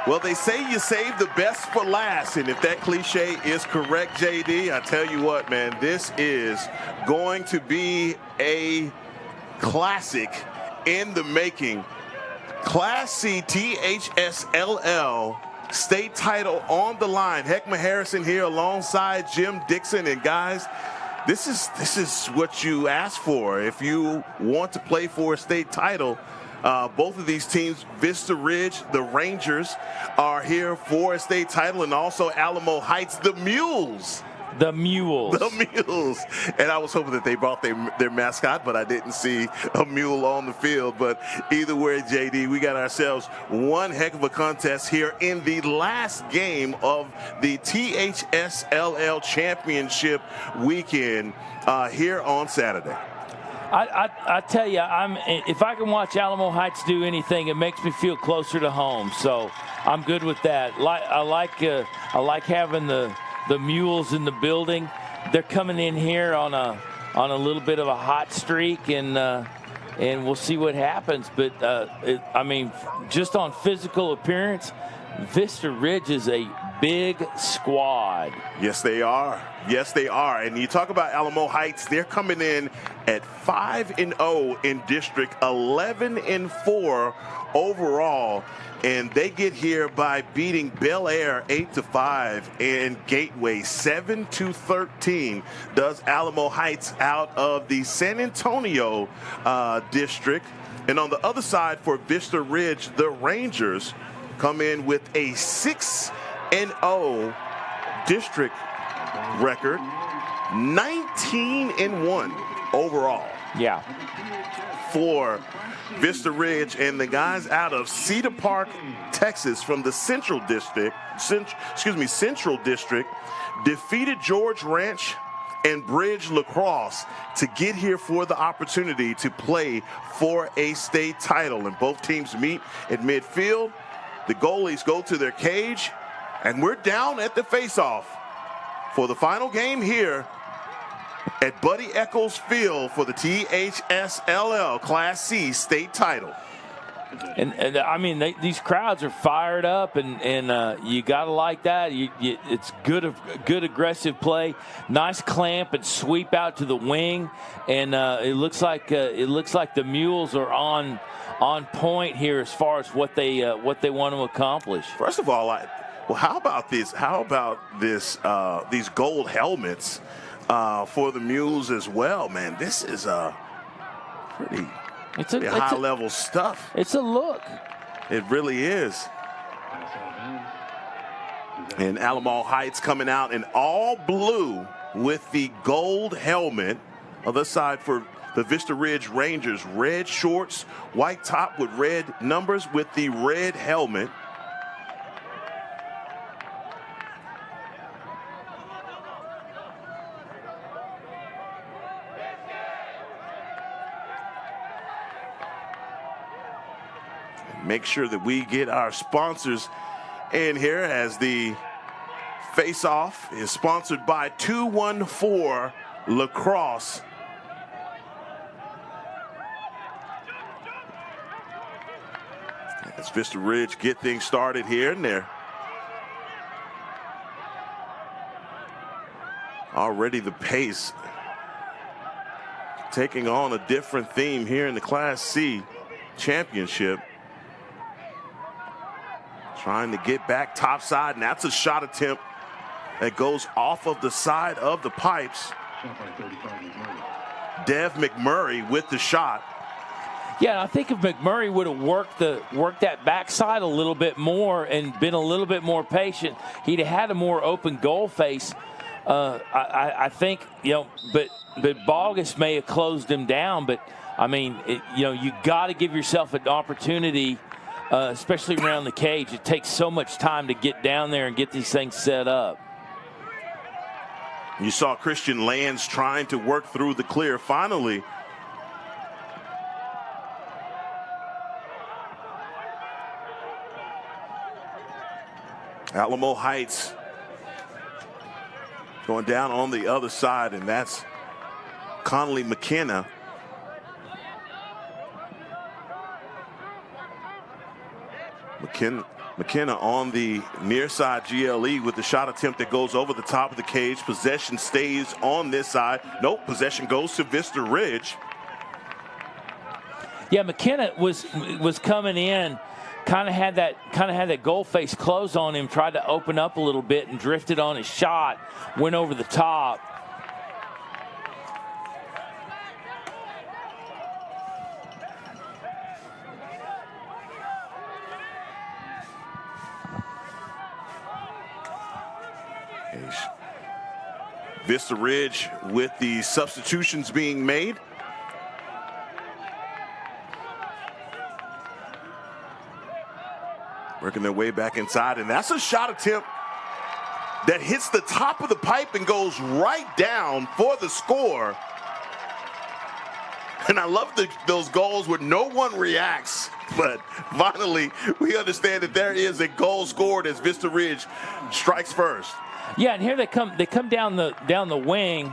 Well, they say you save the best for last, and if that cliche is correct, JD, I tell you what, man, this is going to be a classic in the making. Class C THSLL state title on the line. Heckma Harrison here alongside Jim Dixon, and guys, this is what you ask for if you want to play for a state title. Both of these teams, Vista Ridge, the Rangers, are here for a state title, and also Alamo Heights, the Mules. The Mules. The Mules. And I was hoping that they brought their mascot, but I didn't see a mule on the field. But either way, JD, we got ourselves one heck of a contest here in the last game of the THSLL Championship weekend here on Saturday. I tell you, if I can watch Alamo Heights do anything, it makes me feel closer to home. So I'm good with that. I like having the Mules in the building. They're coming in here on a little bit of a hot streak, and we'll see what happens. But I mean, just on physical appearance, Vista Ridge is a big squad. Yes, they are. Yes, they are. And you talk about Alamo Heights, they're coming in at 5-0 in district, 11-4 overall. And they get here by beating Bel Air 8-5 and Gateway 7-13. Does Alamo Heights out of the San Antonio district. And on the other side for Vista Ridge, the Rangers come in with a 6-0 district record, 19-1 overall. Yeah. For Vista Ridge, and the guys out of Cedar Park, Texas, from the Central District, defeated George Ranch and Bridge Lacrosse to get here for the opportunity to play for a state title. And both teams meet at midfield. The goalies go to their cage, and we're down at the face-off for the final game here at Buddy Echols Field for the THSLL Class C state title. And I mean, these crowds are fired up, and you gotta like that. It's good aggressive play, nice clamp and sweep out to the wing, and it looks like the Mules are on point here as far as what they want to accomplish. Pretty of all, how about this? How about these gold helmets for the Mules as well, man? This is pretty high-level stuff. It's a look. It really is. And Alamo Heights coming out in all blue with the gold helmet. Other side for the Vista Ridge Rangers, red shorts, white top with red numbers with the red helmet. Make sure that we get our sponsors in here, as the face-off is sponsored by 214 Lacrosse. As Vista Ridge get things started here, and they're already the pace taking on a different theme here in the Class C Championship. Trying to get back topside, and that's a shot attempt that goes off of the side of the pipes. Dev McMurray with the shot. Yeah, I think if McMurray would have worked that backside a little bit more and been a little bit more patient, he'd have had a more open goal face. I think, but Bogus may have closed him down. But I mean, you got to give yourself an opportunity. Especially around the cage. It takes so much time to get down there and get these things set up. You saw Christian Lands trying to work through the clear. Finally, Alamo Heights going down on the other side, and that's Connolly McKenna. McKenna on the near side GLE with the shot attempt that goes over the top of the cage. Possession stays on this side. Nope, possession goes to Vista Ridge. Yeah, McKenna was coming in, kind of had that goal face close on him, tried to open up a little bit and drifted on his shot, went over the top. Vista Ridge with the substitutions being made. Working their way back inside, and that's a shot attempt that hits the top of the pipe and goes right down for the score. And I love those goals where no one reacts, but finally we understand that there is a goal scored as Vista Ridge strikes first. Yeah, and here they come down the wing,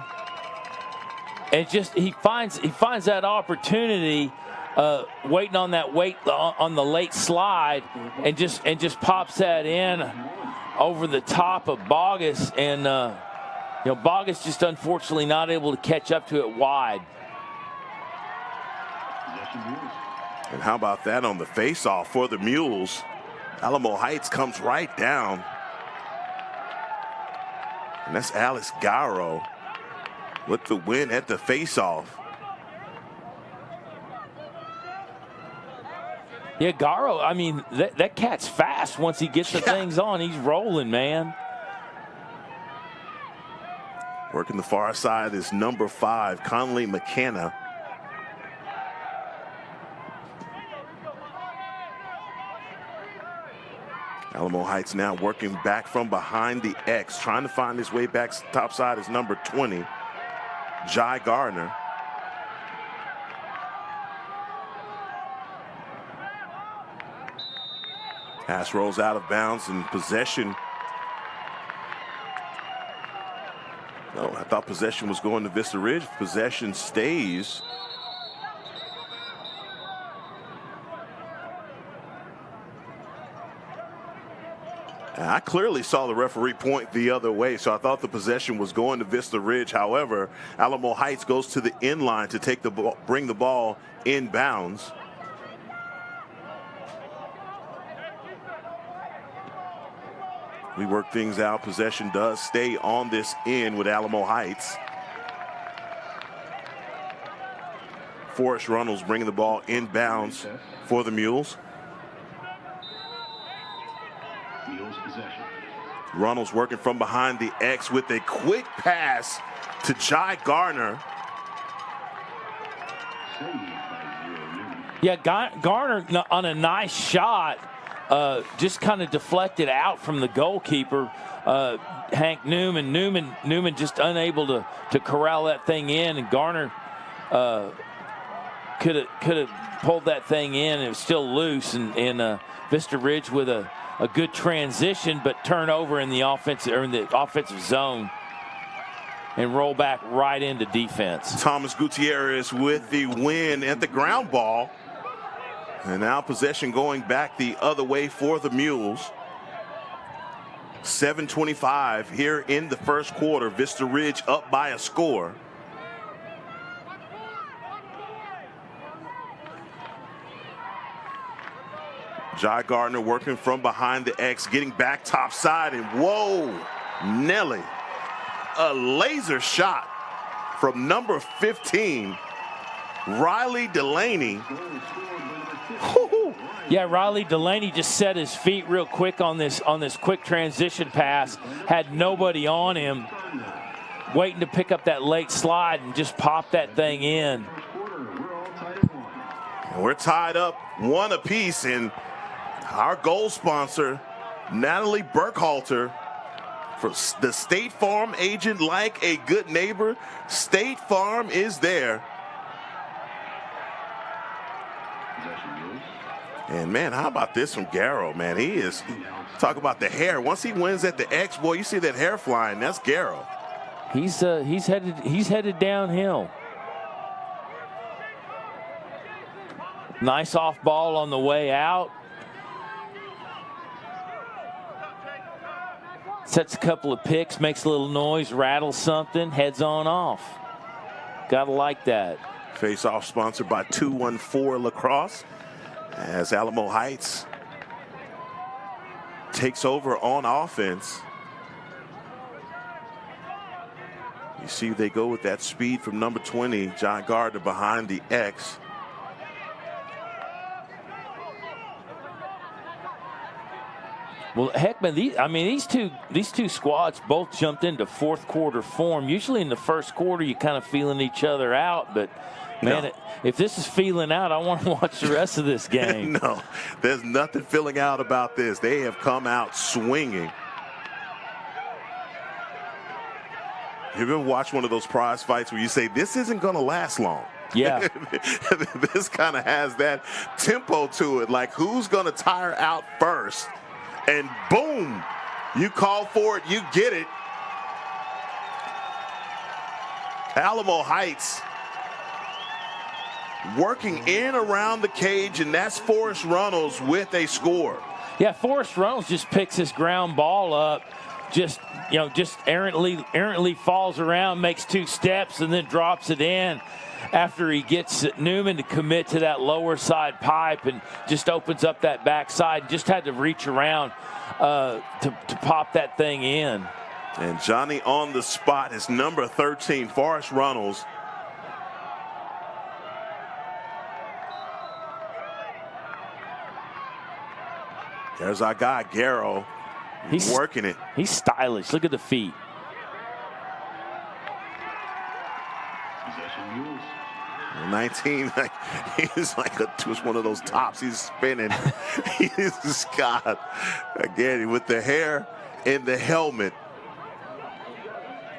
and just he finds that opportunity, waiting on that on the late slide, and just pops that in over the top of Bogus, and Bogus just unfortunately not able to catch up to it wide. And how about that on the face-off for the Mules? Alamo Heights comes right down. And that's Alex Garro with the win at the face-off. Yeah, Garro, I mean, that cat's fast once he gets the things on. He's rolling, man. Working the far side is number 5, Conley McKenna. Alamo Heights now working back from behind the X, trying to find his way back. Top side is number 20, Jai Gardner. Pass rolls out of bounds and possession. No, I thought possession was going to Vista Ridge. Possession stays. I clearly saw the referee point the other way, so I thought the possession was going to Vista Ridge. However, Alamo Heights goes to the end line to take the ball, bring the ball inbounds. We work things out. Possession does stay on this end with Alamo Heights. Forrest Runnels bringing the ball inbounds for the Mules. Runnels working from behind the X with a quick pass to Jai Garner. Yeah, Garner on a nice shot, just kind of deflected out from the goalkeeper, Hank Newman. Newman just unable to corral that thing in, and Garner could have pulled that thing in. It was still loose, and Vista Ridge with a good transition, but turnover in the offensive zone and roll back right into defense. Thomas Gutierrez with the win at the ground ball. And now possession going back the other way for the Mules. 7:25 here in the first quarter. Vista Ridge up by a score. Jai Gardner working from behind the X, getting back top side, and whoa, Nelly. A laser shot from number 15, Riley Delaney. Yeah, Riley Delaney just set his feet real quick on this quick transition pass, had nobody on him, waiting to pick up that late slide and just pop that thing in. We're tied up 1 apiece, and our goal sponsor, Natalie Burkhalter, for the State Farm agent, like a good neighbor, State Farm is there. And man, how about this from Garrow, man? He is, talk about the hair. Once he wins at the X, boy, you see that hair flying. That's Garrow. He's headed downhill. Nice off ball on the way out. sets a couple of picks, makes a little noise, rattles something, heads on off. Gotta like that. Face-off sponsored by 214 Lacrosse as Alamo Heights takes over on offense. You see they go with that speed from number 20, John Gardner, behind the X. Well, heck, man, these two squads both jumped into fourth quarter form. Usually in the first quarter, you kind of feeling each other out, but man, if this is feeling out, I want to watch the rest of this game. No, there's nothing feeling out about this. They have come out swinging. Have you ever watched one of those prize fights where you say, this isn't going to last long? Yeah. This kind of has that tempo to it, like who's going to tire out first? And boom, you call for it, you get it. Alamo Heights working in around the cage, and that's Forrest Runnels with a score. Yeah, Forrest Runnels just picks his ground ball up, just errantly falls around, makes two steps, and then drops it in after he gets Newman to commit to that lower side pipe and just opens up that backside. Just had to reach around to pop that thing in. And Johnny on the spot is number 13, Forrest Runnels. There's our guy, Garrow. He's working it. He's stylish. Look at the feet. 19, he's like just one of those tops. He's spinning. He's got, again, with the hair and the helmet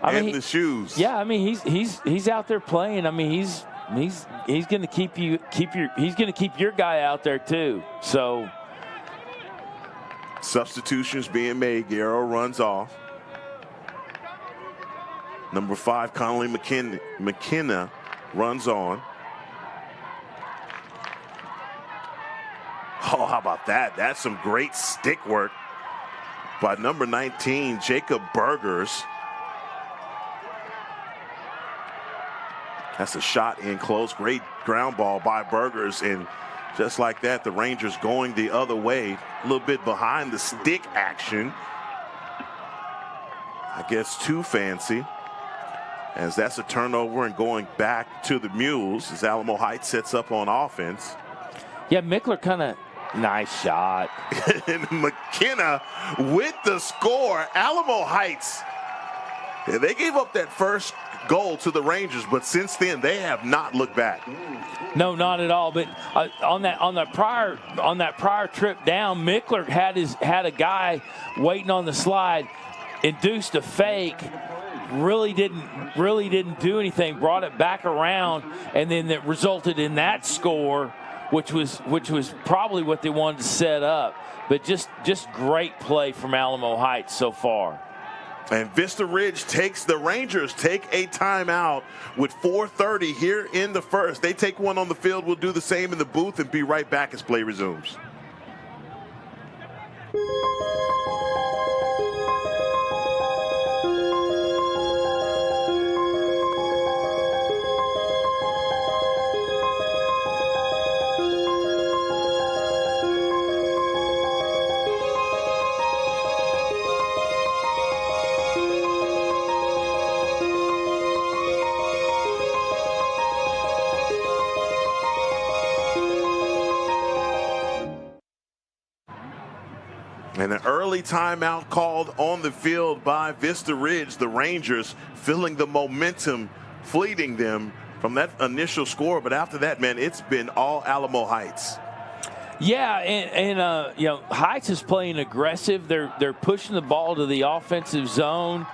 and the shoes. Yeah, I mean, he's out there playing. I mean, he's going to keep your guy out there too. So substitutions being made. Garrow runs off. Number 5, Connolly McKenna runs on. Oh, how about that? That's some great stick work by number 19, Jacob Burgers. That's a shot in close. Great ground ball by Burgers. And just like that, the Rangers going the other way. A little bit behind the stick action. I guess too fancy. As that's a turnover and going back to the Mules as Alamo Heights sets up on offense. Yeah, Mickler kind of nice shot. And McKenna with the score. Alamo Heights, yeah, they gave up that first goal to the Rangers, but since then they have not looked back. No, not at all. But on that prior trip down, Mickler had a guy waiting on the slide, induced a fake. Really didn't do anything, brought it back around, and then that resulted in that score, which was probably what they wanted to set up. But just great play from Alamo Heights so far. And Vista Ridge the Rangers take a timeout with 4:30 here in the first. They take one on the field. We'll do the same in the booth and be right back as play resumes. And an early timeout called on the field by Vista Ridge. The Rangers feeling the momentum, fleeting them from that initial score. But after that, man, it's been all Alamo Heights. Yeah, and you know, Heights is playing aggressive. They're pushing the ball to the offensive zone.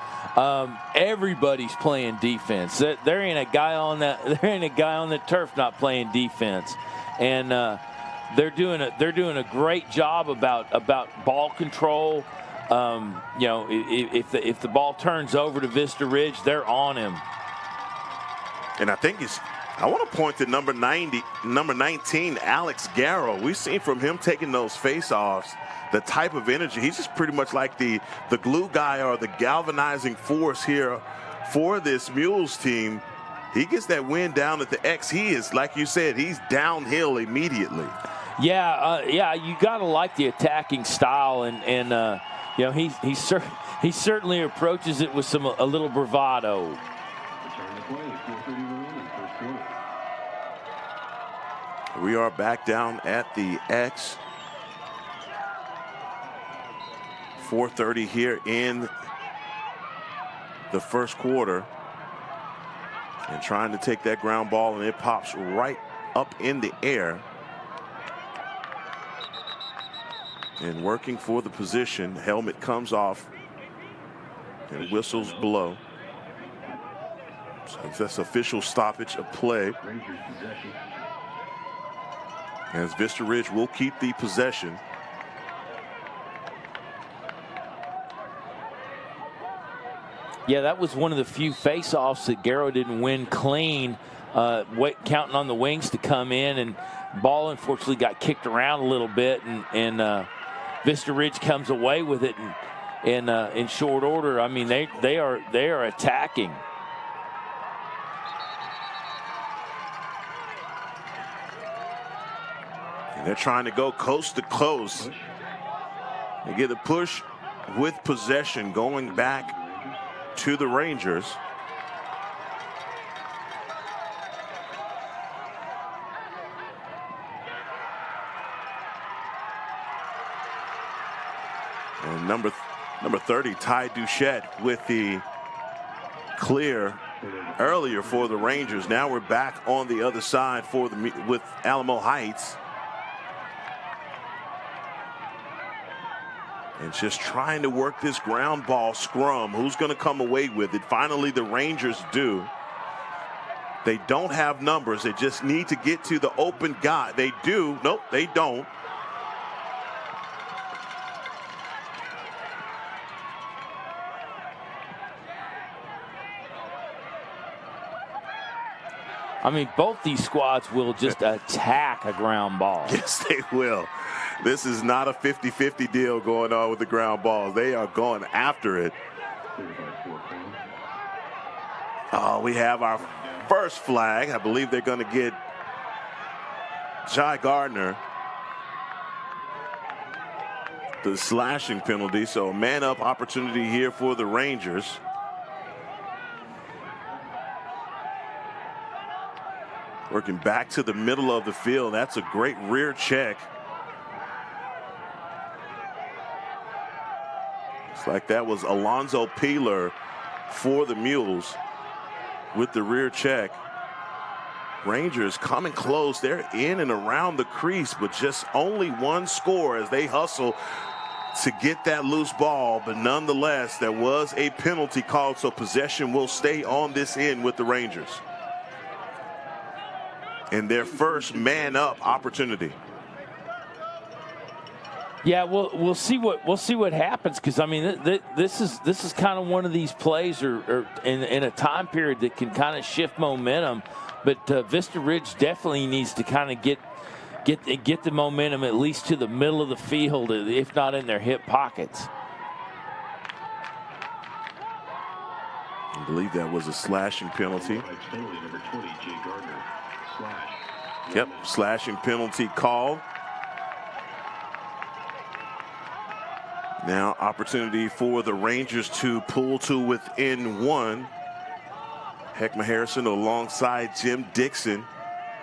Everybody's playing defense. There ain't a guy on the turf not playing defense. And they're doing a great job about ball control. You know, if the ball turns over to Vista Ridge, they're on him. And I think it's I want to point to number 19, Alex Garrow. We've seen from him taking those face-offs, the type of energy. He's just pretty much like the glue guy or the galvanizing force here for this Mules team. He gets that win down at the X. He is, like you said, he's downhill immediately. Yeah, you got to like the attacking style, and you know, he certainly approaches it with a little bravado. We are back down at the X. 4:30 here in the first quarter. And trying to take that ground ball, and it pops right up in the air. And working for the position, helmet comes off and whistles blow. So that's official stoppage of play. As Vista Ridge will keep the possession. Yeah, that was one of the few face-offs that Garrow didn't win clean, counting on the wings to come in, and ball unfortunately got kicked around a little bit, and Vista Ridge comes away with it in short order. I mean, they are attacking. And they're trying to go coast to coast. They get a push with possession going back to the Rangers. And number 30, Ty Duchette, with the clear earlier for the Rangers. Now we're back on the other side with Alamo Heights. And just trying to work this ground ball scrum. Who's going to come away with it? Finally, the Rangers do. They don't have numbers. They just need to get to the open guy. They do. Nope, they don't. I mean, both these squads will just attack a ground ball. Yes, they will. This is not a 50-50 deal going on with the ground balls. They are going after it. Oh, we have our first flag. I believe they're going to get Jai Gardner the slashing penalty. So a man-up opportunity here for the Rangers. Working back to the middle of the field. That's a great rear check. Like that was Alonzo Peeler for the Mules with the rear check. Rangers coming close. They're in and around the crease, but just only one score as they hustle to get that loose ball. But nonetheless, there was a penalty called, so possession will stay on this end with the Rangers. And their first man-up opportunity. Yeah, we'll see what happens, because I mean this is kind of one of these plays or in a time period that can kind of shift momentum, but Vista Ridge definitely needs to kind of get the momentum at least to the middle of the field, if not in their hip pockets. I believe that was a slashing penalty. Yep, slashing penalty called. Now opportunity for the Rangers to pull to within one. Heckma Harrison alongside Jim Dixon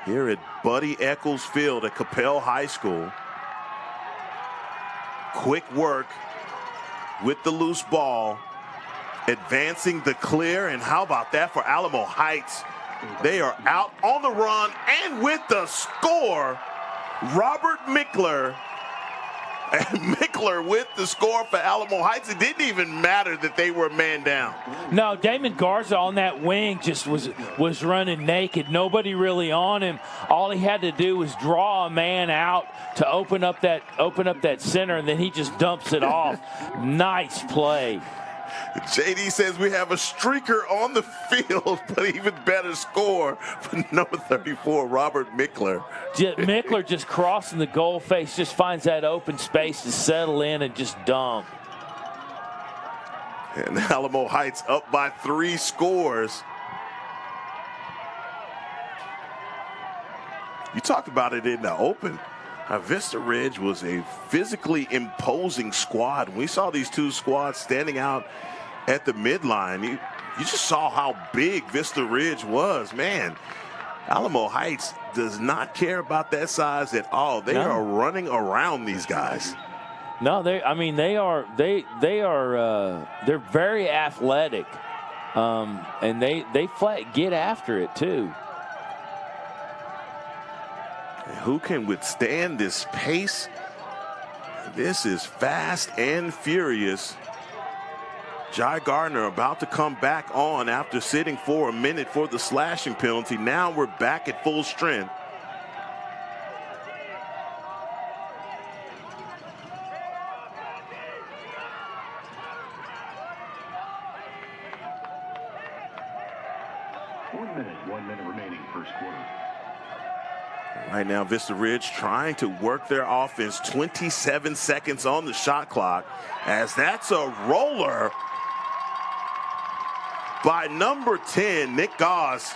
here at Buddy Eccles Field at Coppell High School. Quick work with the loose ball, advancing the clear, and how about that for Alamo Heights? They are out on the run, and with the score, Robert Mickler. And Mickler with the score for Alamo Heights. It didn't even matter that they were man down. No, Damon Garza on that wing just was running naked. Nobody really on him. All he had to do was draw a man out to open up that center, and then he just dumps it off. Nice play. JD says we have a streaker on the field, but even better score for number 34, Robert Mickler. Mickler just crossing the goal face, just finds that open space to settle in and just dunk. And Alamo Heights up by 3 scores. You talked about it in the open. Vista Ridge was a physically imposing squad. We saw these two squads standing out at the midline. You just saw how big Vista Ridge was. Man, Alamo Heights does not care about that size at all. They are running around these guys. No, they're very athletic, and they flat get after it too. Who can withstand this pace? This is fast and furious. Jai Gardner about to come back on after sitting for a minute for the slashing penalty. Now we're back at full strength. One minute remaining, first quarter. Right now, Vista Ridge trying to work their offense. 27 seconds on the shot clock, as that's a roller by number 10, Nick Goss.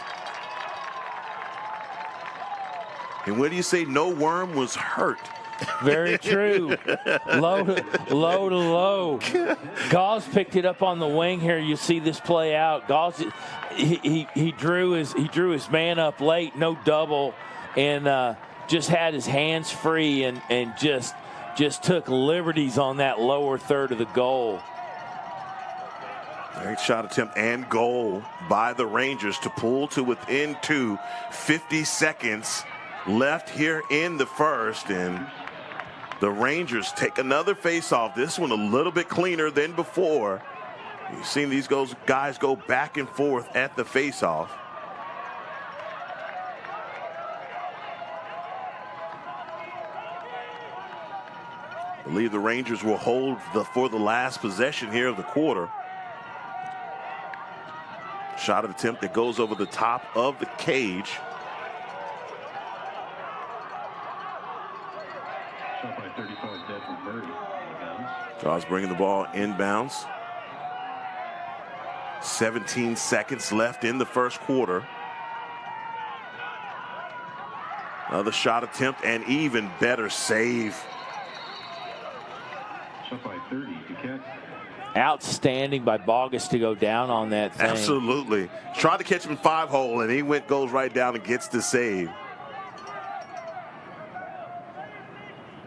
And what do you say? No worm was hurt. Very true. Low to low. Gauze picked it up on the wing here. You see this play out. Gauze, he drew his man up late, no double, and just had his hands free and just took liberties on that lower third of the goal. Great shot attempt and goal by the Rangers to pull to within 2. 50 seconds left here in the first, and the Rangers take another face-off. This one a little bit cleaner than before. You've seen these guys go back and forth at the face-off. I believe the Rangers will hold for the last possession here of the quarter. Shot attempt that goes over the top of the cage. Shot by 35 dead from Murray. Jaws bringing the ball inbounds. 17 seconds left in the first quarter. Another shot attempt and even better save. Shot by 30 to catch. Outstanding by Bogus to go down on that thing. Absolutely. Tried to catch him in 5-hole, and he goes right down and gets the save.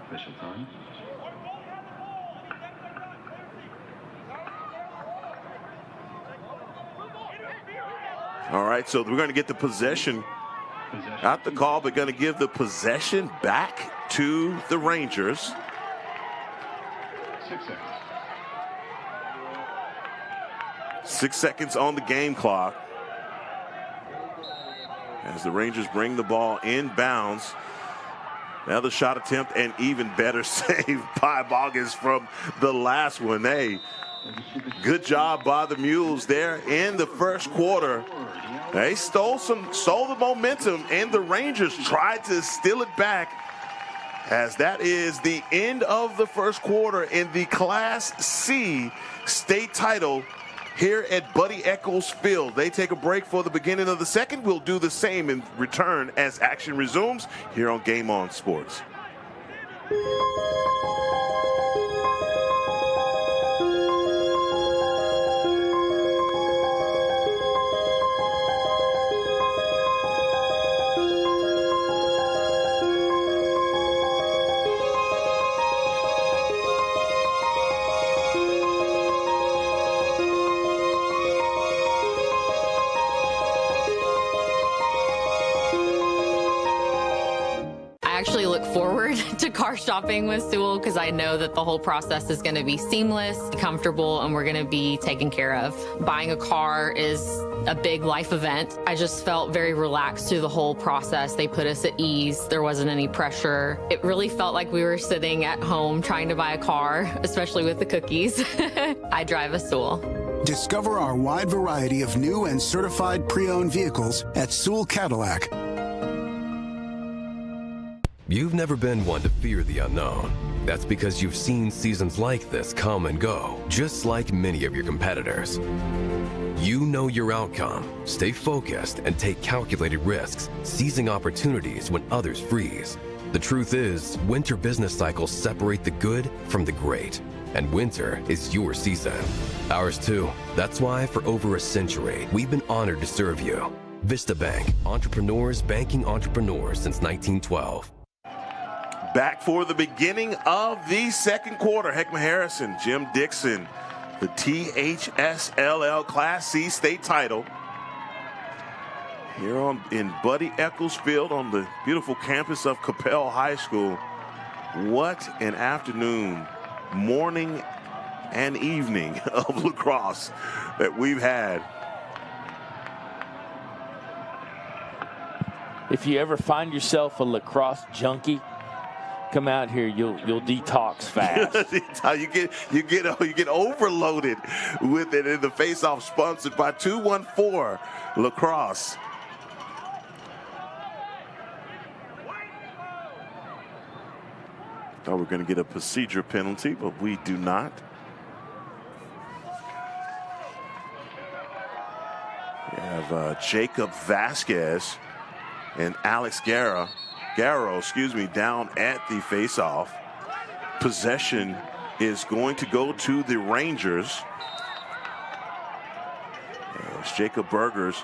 Official time. All right, so we're going to get the possession. Not the call, but going to give the possession back to the Rangers. 6 seconds. 6 seconds on the game clock as the Rangers bring the ball inbounds. Another shot attempt and even better save by Bogus from the last one. Hey, good job by the Mules there in the first quarter. They stole the momentum, and the Rangers tried to steal it back, as that is the end of the first quarter in the Class C state title here at Buddy Echols Field. They take a break for the beginning of the second. We'll do the same in return as action resumes here on Game On Sports. Actually look forward to car shopping with Sewell because I know that the whole process is going to be seamless, comfortable, and we're going to be taken care of. Buying a car is a big life event. I just felt very relaxed through the whole process. They put us at ease. There wasn't any pressure. It really felt like we were sitting at home trying to buy a car, especially with the cookies. I drive a Sewell. Discover our wide variety of new and certified pre-owned vehicles at Sewell Cadillac. You've never been one to fear the unknown. That's because you've seen seasons like this come and go, just like many of your competitors. You know your outcome, stay focused, and take calculated risks, seizing opportunities when others freeze. The truth is, winter business cycles separate the good from the great, and winter is your season. Ours too. That's why for over a century, we've been honored to serve you. Vista Bank, entrepreneurs banking entrepreneurs since 1912. Back for the beginning of the second quarter. Heckma Harrison, Jim Dixon, the THSLL Class C state title. Here in Buddy Eccles Field on the beautiful campus of Coppell High School. What an afternoon, morning, and evening of lacrosse that we've had. If you ever find yourself a lacrosse junkie, come out here. You'll detox fast. you get overloaded with it. In the face-off, sponsored by 214 Lacrosse. Thought we were going to get a procedure penalty, but we do not. We have Jacob Vasquez and Alex Garrow, down at the face-off. Possession is going to go to the Rangers. As Jacob Burgers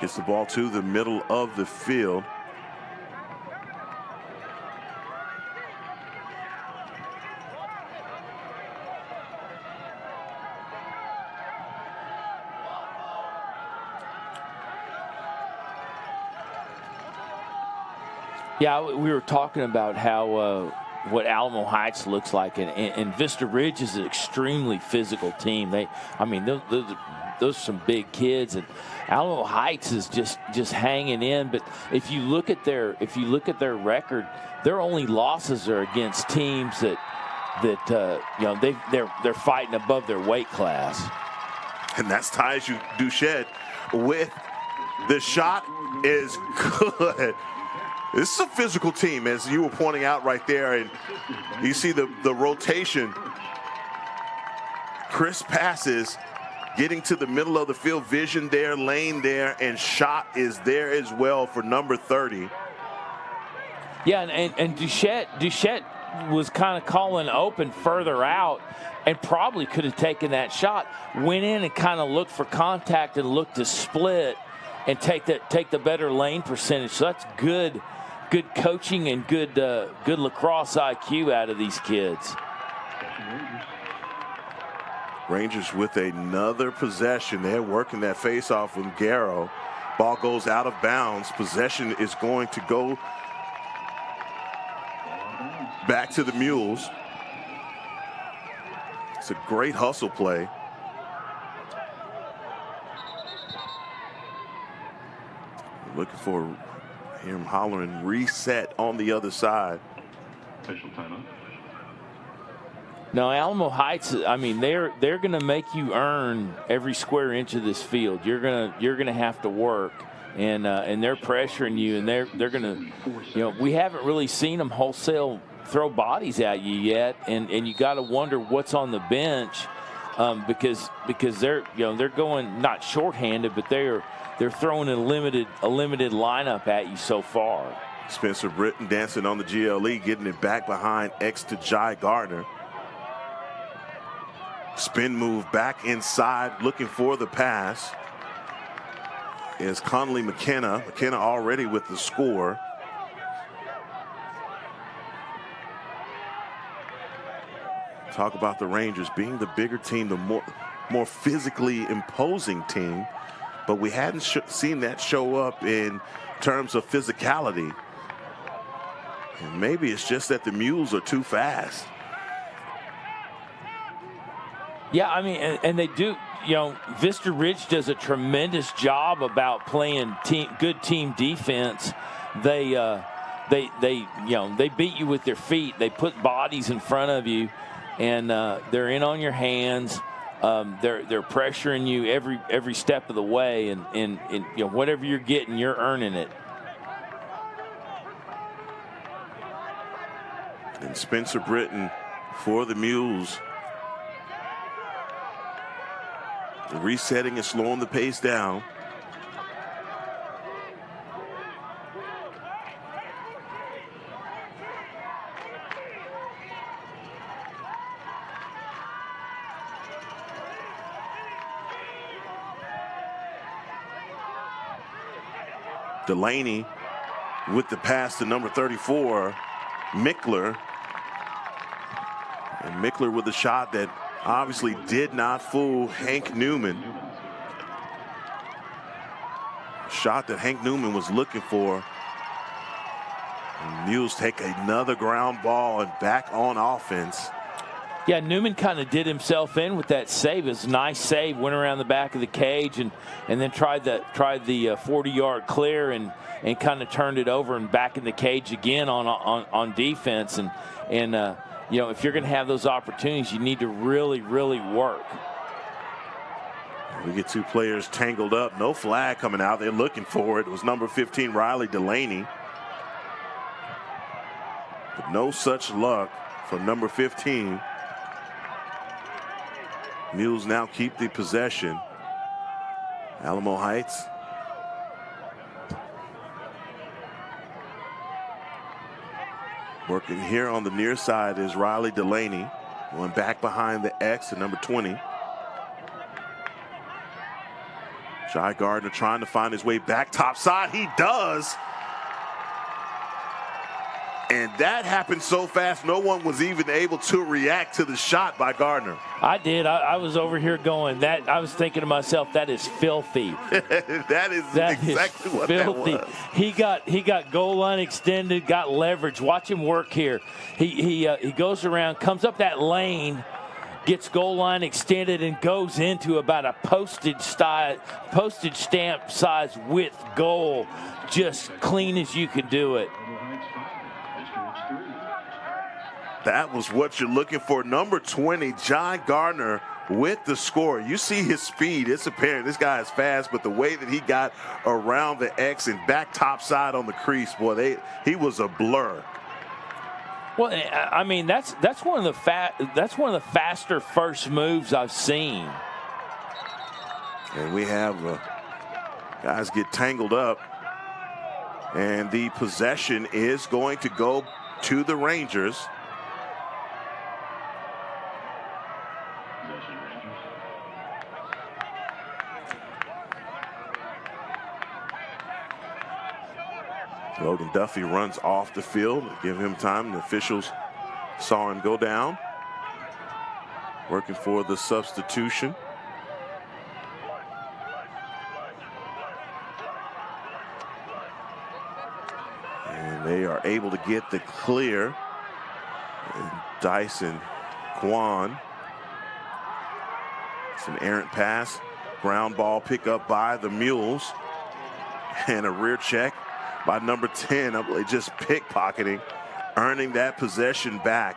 gets the ball to the middle of the field. Yeah, we were talking about how what Alamo Heights looks like, and Vista Ridge is an extremely physical team. Those are some big kids, and Alamo Heights is just hanging in. But if you look at their record, their only losses are against teams that they're fighting above their weight class. And that's Tyus Duchette with the shot is good. This is a physical team, as you were pointing out right there, and you see the rotation. Crisp passes, getting to the middle of the field, vision there, lane there, and shot is there as well for number 30. Yeah, and Duchette was kind of calling open further out and probably could have taken that shot. Went in and kind of looked for contact and looked to split and take the better lane percentage. So that's good coaching and good lacrosse IQ out of these kids. Rangers with another possession. They're working that face-off with Garrow. Ball goes out of bounds. Possession is going to go back to the Mules. It's a great hustle play. Looking for him hollering reset on the other side. Official timeout. No, Alamo Heights, I mean, they're going to make you earn every square inch of this field. You're going to have to work, and they're pressuring you, and they're going to, we haven't really seen them wholesale throw bodies at you yet, and you got to wonder what's on the bench, because they're going not shorthanded, but they're throwing a limited lineup at you so far. Spencer Britton dancing on the GLE, getting it back behind X to Jai Gardner. Spin move back inside, looking for the pass is Conley McKenna. McKenna already with the score. Talk about the Rangers being the bigger team, the more physically imposing team, but we hadn't seen that show up in terms of physicality. And maybe it's just that the Mules are too fast. Yeah, I mean, and they do. Vista Ridge does a tremendous job about playing good team defense. They beat you with their feet. They put bodies in front of you, and they're in on your hands. They're pressuring you every step of the way, and you know, whatever you're getting, you're earning it. And Spencer Britton for the Mules. Resetting and slowing the pace down. Delaney with the pass to number 34, Mickler. And Mickler with a shot that obviously did not fool Hank Newman. A shot that Hank Newman was looking for. And Mules take another ground ball and back on offense. Yeah, Newman kind of did himself in with that save. It was a nice save, went around the back of the cage and then tried the 40-yard clear and kind of turned it over and back in the cage again on defense. And you know, if you're going to have those opportunities, you need to really, really work. We get two players tangled up. No flag coming out. They're looking for it. It was number 15, Riley Delaney. But no such luck for number 15. Mules now keep the possession. Alamo Heights. Working here on the near side is Riley Delaney. Going back behind the X at number 20. Jai Gardner trying to find his way back top side. He does. And that happened so fast, no one was even able to react to the shot by Gardner. I did. I was over here going, I was thinking to myself, that is filthy. that is exactly what filthy. That was. He got goal line extended, got leverage. Watch him work here. He goes around, comes up that lane, gets goal line extended, and goes into about a postage stamp size width goal, just clean as you could do it. That was what you're looking for. Number 20, Jai Gardner with the score. You see his speed. It's apparent this guy is fast, but the way that he got around the X and back topside on the crease, boy, he was a blur. Well, I mean, that's one of the faster first moves I've seen. And we have guys get tangled up, and the possession is going to go to the Rangers. Logan Duffy runs off the field. Give him time. The officials saw him go down. Working for the substitution. And they are able to get the clear. And Dyson Kwan. It's an errant pass. Ground ball pick up by the Mules. And a rear check by number 10, I believe, just pickpocketing, earning that possession back.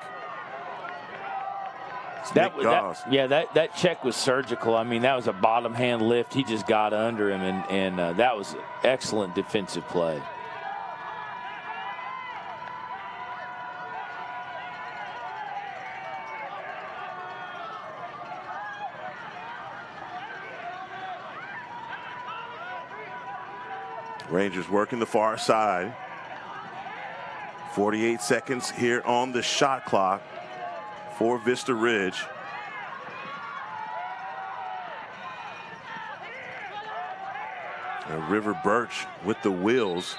That check was surgical. I mean, that was a bottom hand lift. He just got under him, and that was excellent defensive play. Rangers working the far side. 48 seconds here on the shot clock for Vista Ridge. And River Birch with the wheels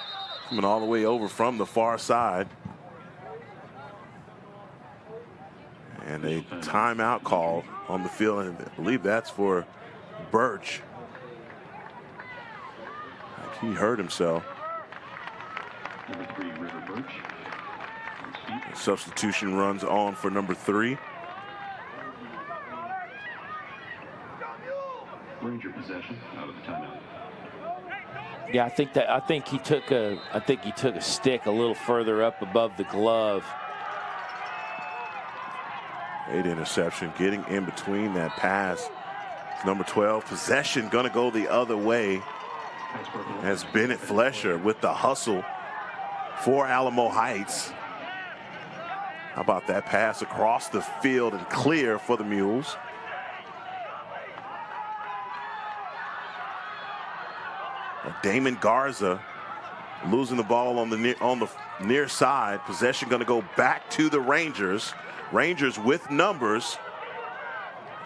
coming all the way over from the far side. And a timeout call on the field, and I believe that's for Birch. He hurt himself. Number 3, River Birch. Substitution runs on for number 3. Ranger possession out of the timeout. Yeah, I think he took a stick a little further up above the glove. Great interception, getting in between that pass. It's number 12. Possession going to go the other way as Bennett Flesher with the hustle for Alamo Heights. How about that pass across the field and clear for the Mules? Damon Garza losing the ball on the near side. Possession going to go back to the Rangers. Rangers with numbers.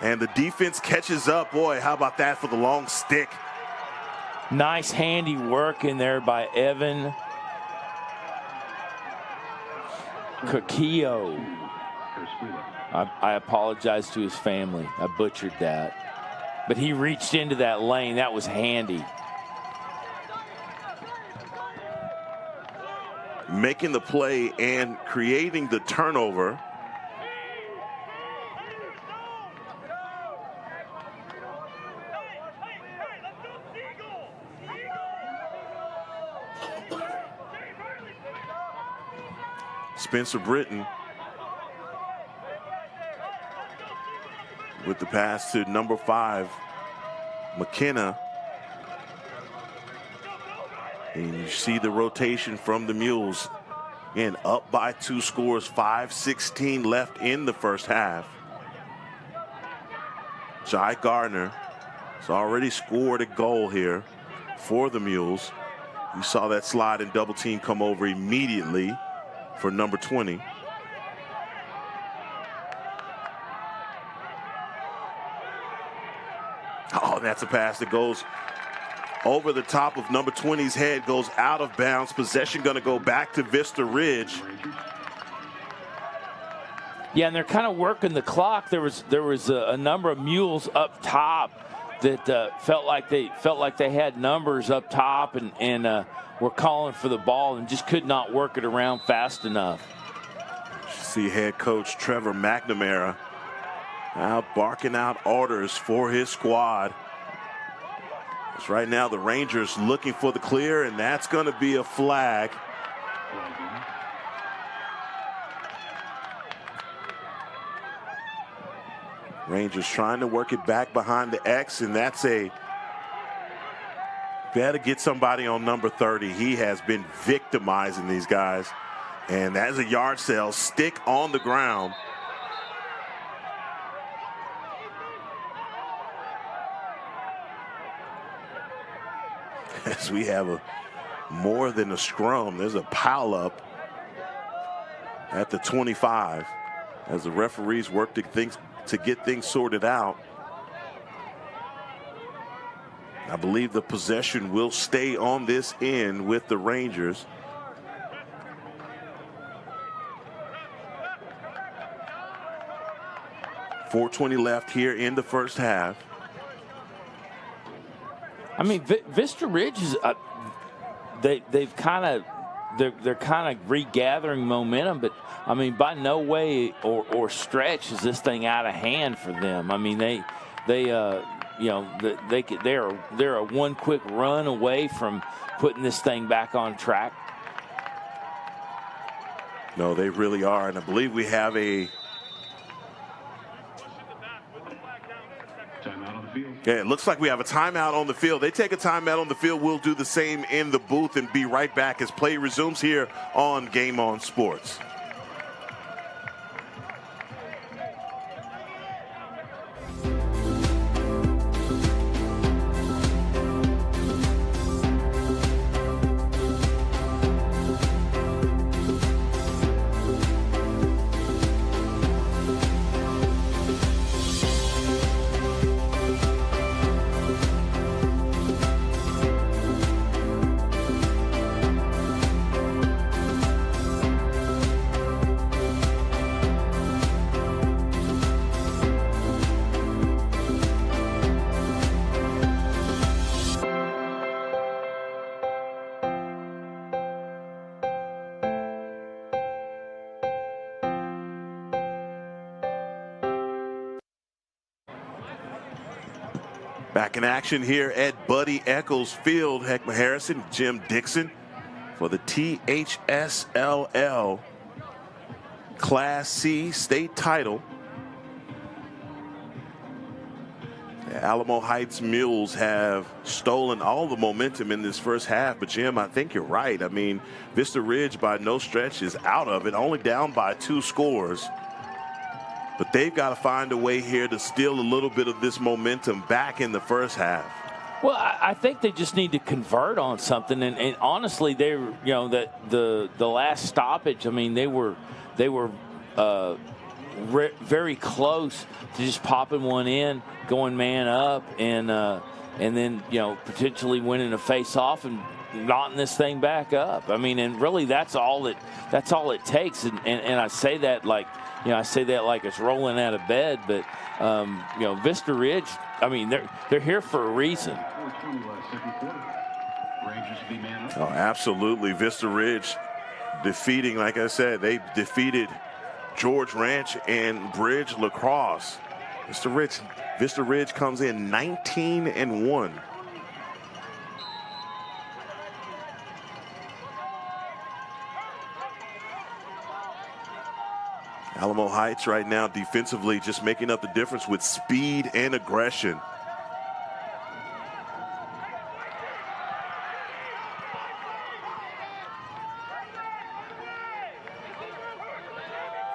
And the defense catches up. Boy, how about that for the long stick? Nice handy work in there by Evan Kakio. I apologize to his family. I butchered that. But he reached into that lane. That was handy. Making the play and creating the turnover. Spencer Britton with the pass to number 5, McKenna. And you see the rotation from the Mules. And up by 2 scores, 5:16 left in the first half. Jai Gardner has already scored a goal here for the Mules. You saw that slide and double team come over immediately for number 20. Oh, that's a pass that goes over the top of number 20's head, goes out of bounds. Possession going to go back to Vista Ridge. Yeah, and they're kind of working the clock. There was a number of Mules up top that felt like they had numbers up top and were calling for the ball and just could not work it around fast enough. See head coach Trevor McNamara out barking out orders for his squad. It's right now the Rangers looking for the clear, and that's going to be a flag. Rangers trying to work it back behind the X, and that's a better get somebody on number 30. He has been victimizing these guys, and that is a yard sale. Stick on the ground. As we have more than a scrum, there's a pile up at the 25 as the referees work to get things sorted out. I believe the possession will stay on this end with the Rangers. .420 left here in the first half. I mean, Vista Ridge is they're kind of regathering momentum, but I mean, by no way or stretch is this thing out of hand for them. I mean, they're a one quick run away from putting this thing back on track. No, they really are, and I believe we have a Timeout on the field. yeah, it looks like we have a timeout on the field. They take a timeout on the field. We'll do the same in the booth and be right back as play resumes here on Game On Sports. Back in action here at Buddy Echols Field. Heckma Harrison, Jim Dixon for the THSLL Class C state title. Alamo Heights Mules have stolen all the momentum in this first half. But, Jim, I think you're right. I mean, Vista Ridge by no stretch is out of it, only down by 2 scores. But they've got to find a way here to steal a little bit of this momentum back in the first half. Well, I think they just need to convert on something. And honestly, they were, you know, that the last stoppage, I mean, they were very close to just popping one in, going man up, and then, you know, potentially winning a face-off and knotting this thing back up. I mean, and really that's all it takes. And I say that like, you know, it's rolling out of bed, but you know, Vista Ridge, I mean, they're here for a reason. Oh, absolutely. Vista Ridge defeating, like I said, they defeated George Ranch and Bridge Lacrosse. Vista Ridge comes in 19-1. Alamo Heights right now defensively just making up the difference with speed and aggression.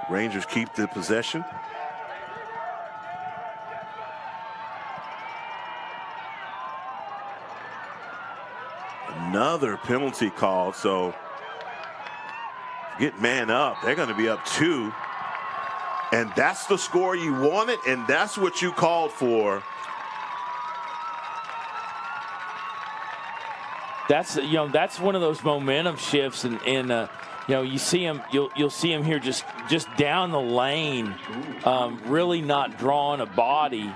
Rangers keep the possession. Another penalty called, so get man up. They're going to be up 2. And that's the score you wanted, and that's what you called for. That's, you know, that's one of those momentum shifts, and you know, you see him, you'll see him here just down the lane, really not drawing a body.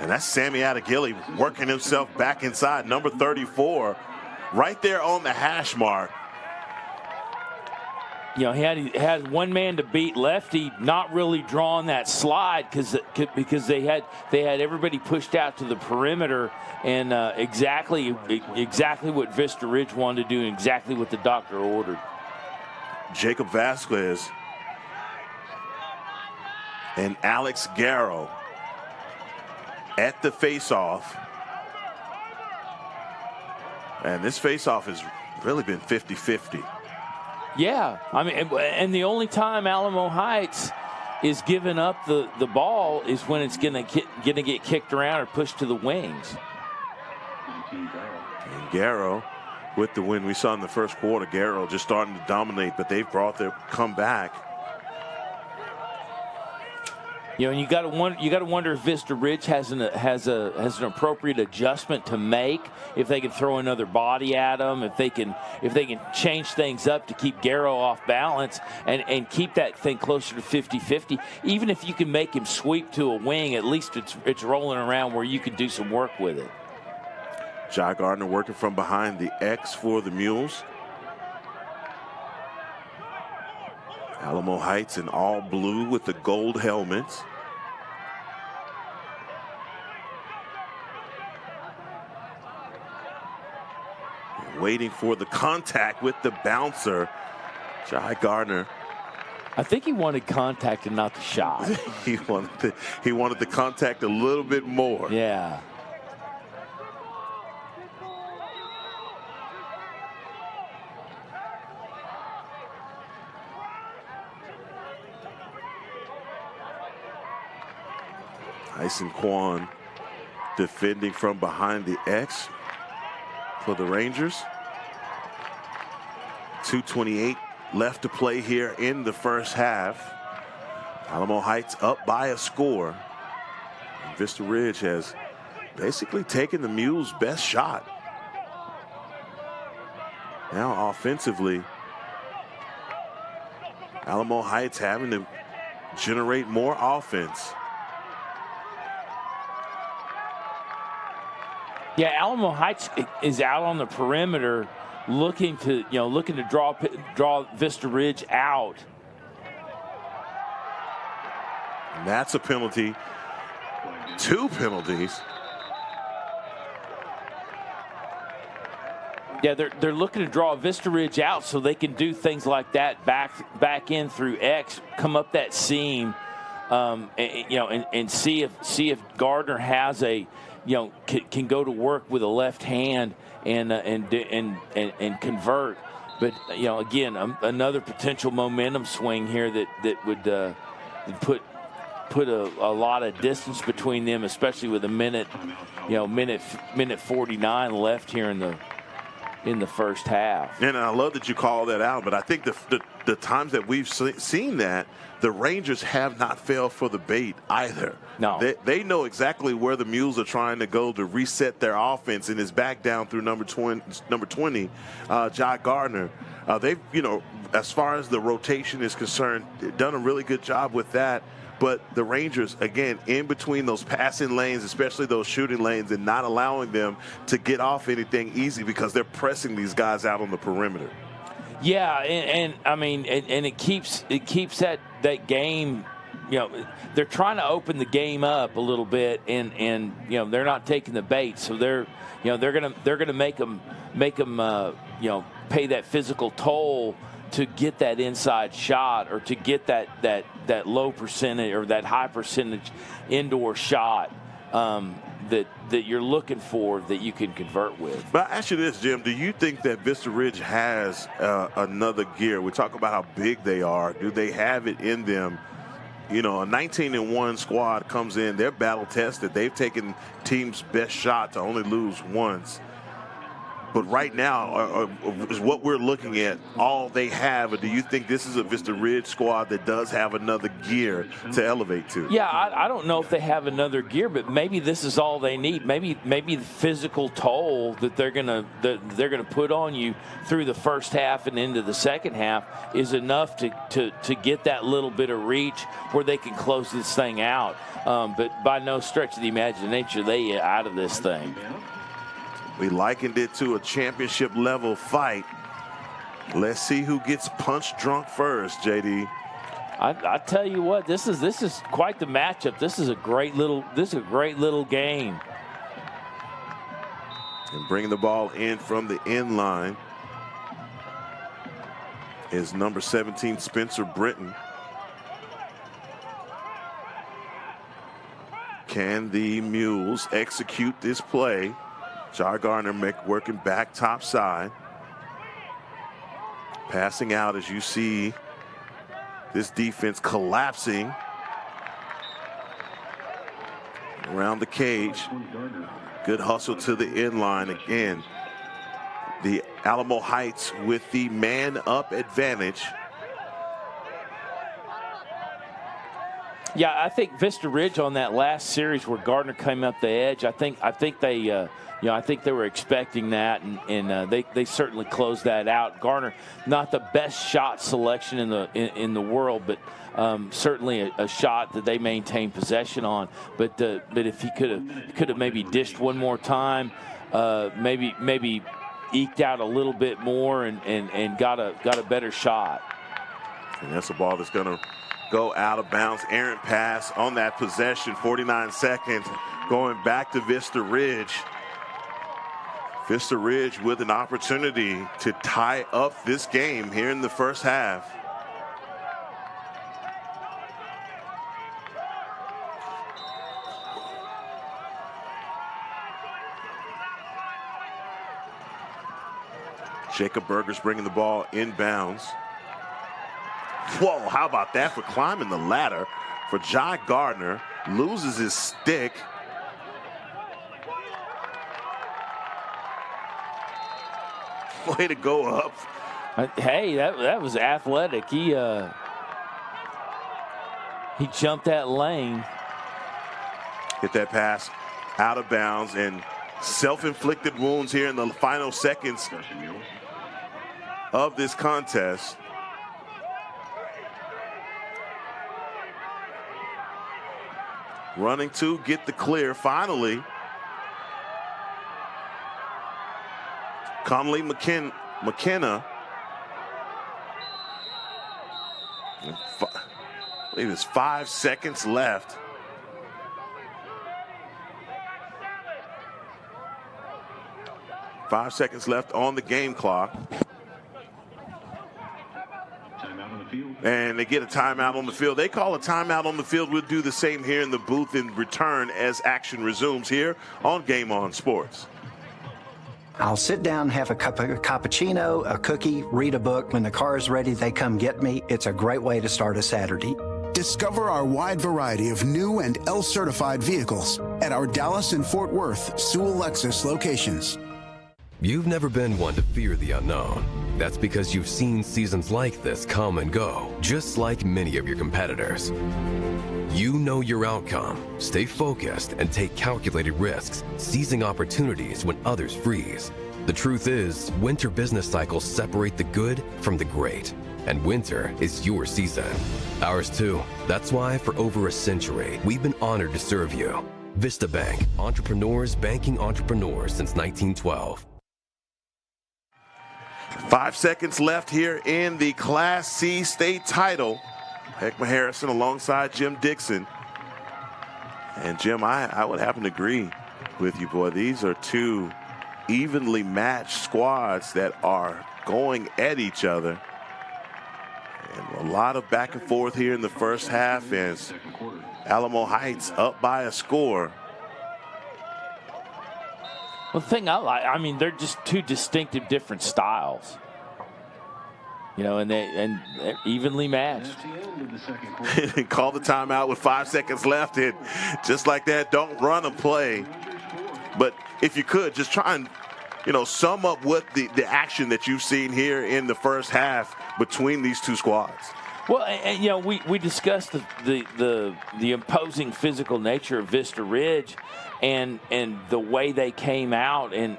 And that's Sammy Adigilli working himself back inside, number 34, right there on the hash mark. You know, he had one man to beat. Lefty not really drawing that slide because they had everybody pushed out to the perimeter, and exactly what Vista Ridge wanted to do, and exactly what the doctor ordered. Jacob Vasquez and Alex Garrow at the faceoff, and this faceoff has really been 50-50. Yeah, I mean, and the only time Alamo Heights is giving up the ball is when it's gonna get kicked around or pushed to the wings. And Garrow with the win. We saw in the first quarter, Garrow just starting to dominate, but they've brought their comeback. You know, and you got to wonder if Vista Ridge has an appropriate adjustment to make, if they can throw another body at them, if they can change things up to keep Garrow off balance and keep that thing closer to 50-50. Even if you can make him sweep to a wing, at least it's rolling around where you can do some work with it. Jai Gardner working from behind the X for the Mules. Alamo Heights in all blue with the gold helmets. Waiting for the contact with the bouncer. Jai Gardner. I think he wanted contact and not the shot. he wanted the contact a little bit more. Yeah. Tyson Quan defending from behind the X for the Rangers. 2:28 left to play here in the first half. Alamo Heights up by a score. And Vista Ridge has basically taken the Mules' best shot. Now offensively, Alamo Heights having to generate more offense. Yeah, Alamo Heights is out on the perimeter, looking to draw Vista Ridge out. And that's a penalty. 2 penalties. Yeah, they're looking to draw Vista Ridge out so they can do things like that, back in through X, come up that seam, and see if Gardner has a, can go to work with a left hand and convert. But again, another potential momentum swing here that would put a lot of distance between them, especially with a minute 49 left here in the first half. And I love that you call that out, but I think the times that we've seen that, the Rangers have not failed for the bait either. No. They know exactly where the Mules are trying to go to reset their offense, and it's back down through number 20, Jai Gardner. They've, as far as the rotation is concerned, done a really good job with that. But the Rangers, again, in between those passing lanes, especially those shooting lanes, and not allowing them to get off anything easy because they're pressing these guys out on the perimeter. Yeah, and I mean, and it keeps that game. They're trying to open the game up a little bit, and they're not taking the bait, so they're gonna make them pay that physical toll to get that inside shot, or to get that low percentage or that high percentage indoor shot that you're looking for, that you can convert with. But I ask you this, Jim, do you think that Vista Ridge has another gear? We talk about how big they are. Do they have it in them? A 19-1 squad comes in, they're battle tested. They've taken team's best shot to only lose once. But right now, is what we're looking at all they have, or do you think this is a Vista Ridge squad that does have another gear to elevate to? Yeah, I don't know if they have another gear, but maybe this is all they need. Maybe the physical toll that they're gonna put on you through the first half and into the second half is enough to get that little bit of reach where they can close this thing out. But by no stretch of the imagination are they out of this thing. We likened it to a championship level fight. Let's see who gets punch drunk first, JD. I tell you what, this is quite the matchup. This is a great little game. And bringing the ball in from the end line is number 17, Spencer Britton. Can the Mules execute this play? Jai Gardner working back top side. Passing out as you see this defense collapsing around the cage. Good hustle to the end line again. The Alamo Heights with the man-up advantage. Yeah, I think Vista Ridge on that last series where Gardner came up the edge, I think they I think they were expecting that, and they certainly closed that out. Gardner, not the best shot selection in the world, but certainly a shot that they maintained possession on. But if he could have maybe dished one more time, maybe eked out a little bit more and got a better shot. And that's a ball that's going to go out of bounds. Errant pass on that possession. 49 seconds going back to Vista Ridge. Vista Ridge with an opportunity to tie up this game here in the first half. Jacob Berger's bringing the ball inbounds. Whoa, how about that for climbing the ladder for Jai Gardner. Loses his stick. Way to go up. Hey, that was athletic. He jumped that lane. Hit that pass out of bounds, and self-inflicted wounds here in the final seconds of this contest. Running to get the clear finally. Conley McKenna. I believe it's 5 seconds left. On the game clock. Timeout on the field. And they get a timeout on the field. They call a timeout on the field. We'll do the same here in the booth in return as action resumes here on Game On Sports. I'll sit down, have a cup of cappuccino, a cookie, read a book. When the car is ready, they come get me. It's a great way to start a Saturday. Discover our wide variety of new and L-certified vehicles at our Dallas and Fort Worth Sewell Lexus locations. You've never been one to fear the unknown. That's because you've seen seasons like this come and go, just like many of your competitors. You know your outcome, stay focused, and take calculated risks, seizing opportunities when others freeze. The truth is, winter business cycles separate the good from the great, and winter is your season. Ours too. That's why for over a century, we've been honored to serve you. Vista Bank, entrepreneurs banking entrepreneurs since 1912. 5 seconds left here in the Class C state title. Heckma Harrison alongside Jim Dixon. And Jim, I would happen to agree with you, boy. These are two evenly matched squads that are going at each other. And a lot of back and forth here in the first half as Alamo Heights up by a score. Well, the thing I like, I mean, they're just two distinctive different styles. You know, and they're evenly matched. Call the timeout with 5 seconds left, and just like that, don't run a play. But if you could, just try and, you know, sum up what the action that you've seen here in the first half between these two squads. Well, and you know, we discussed the imposing physical nature of Vista Ridge, and the way they came out, and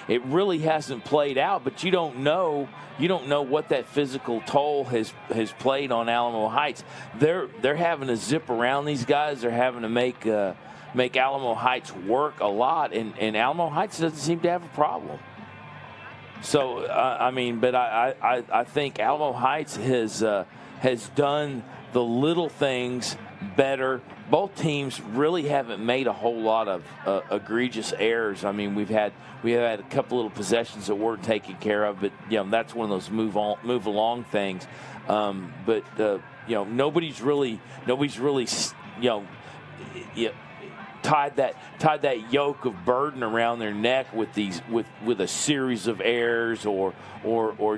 it really hasn't played out. But you don't know what that physical toll has played on Alamo Heights. They're having to zip around these guys. They're having to make Alamo Heights work a lot, and Alamo Heights doesn't seem to have a problem. So I mean, but I think Alamo Heights has done the little things better. Both teams really haven't made a whole lot of egregious errors. I mean, we have had a couple little possessions that weren't taken care of, but you know, that's one of those move along things. But you know, nobody's really tied that yoke of burden around their neck with a series of errors or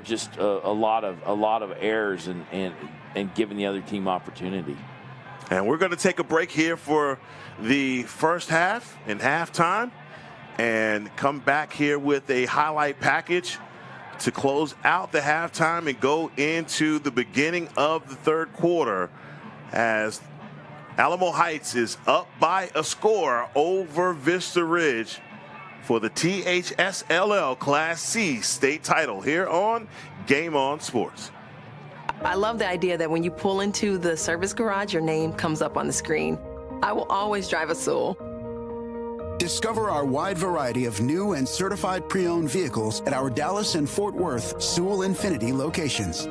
just a lot of errors and giving the other team opportunity. And we're going to take a break here for the first half and halftime, and come back here with a highlight package to close out the halftime and go into the beginning of the third quarter, as Alamo Heights is up by a score over Vista Ridge for the THSLL Class C state title here on Game On Sports. I love the idea that when you pull into the service garage, your name comes up on the screen. I will always drive a Sewell. Discover our wide variety of new and certified pre-owned vehicles at our Dallas and Fort Worth Sewell Infiniti locations.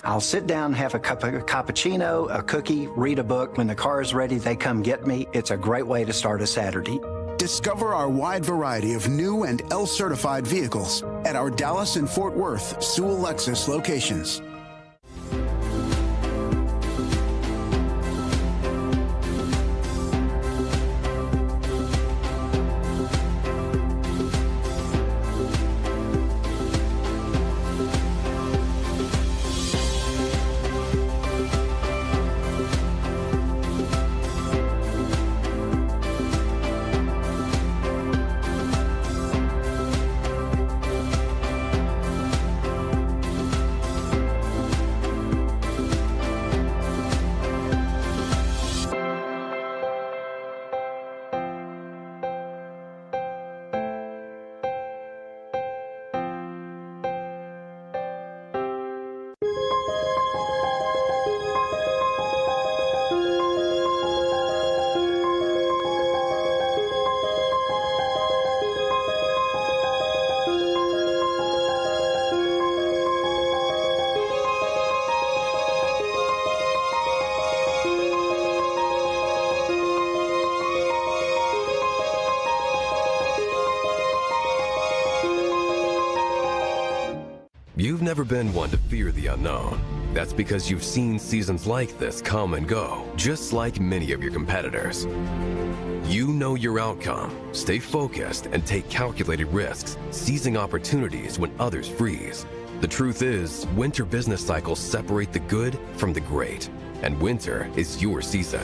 I'll sit down, have a cup of cappuccino, a cookie, read a book. When the car is ready, they come get me. It's a great way to start a Saturday. Discover our wide variety of new and L-certified vehicles at our Dallas and Fort Worth Sewell Lexus locations. You've never been one to fear the unknown. That's because you've seen seasons like this come and go, just like many of your competitors. You know your outcome, stay focused, and take calculated risks, seizing opportunities when others freeze. The truth is, winter business cycles separate the good from the great, and winter is your season.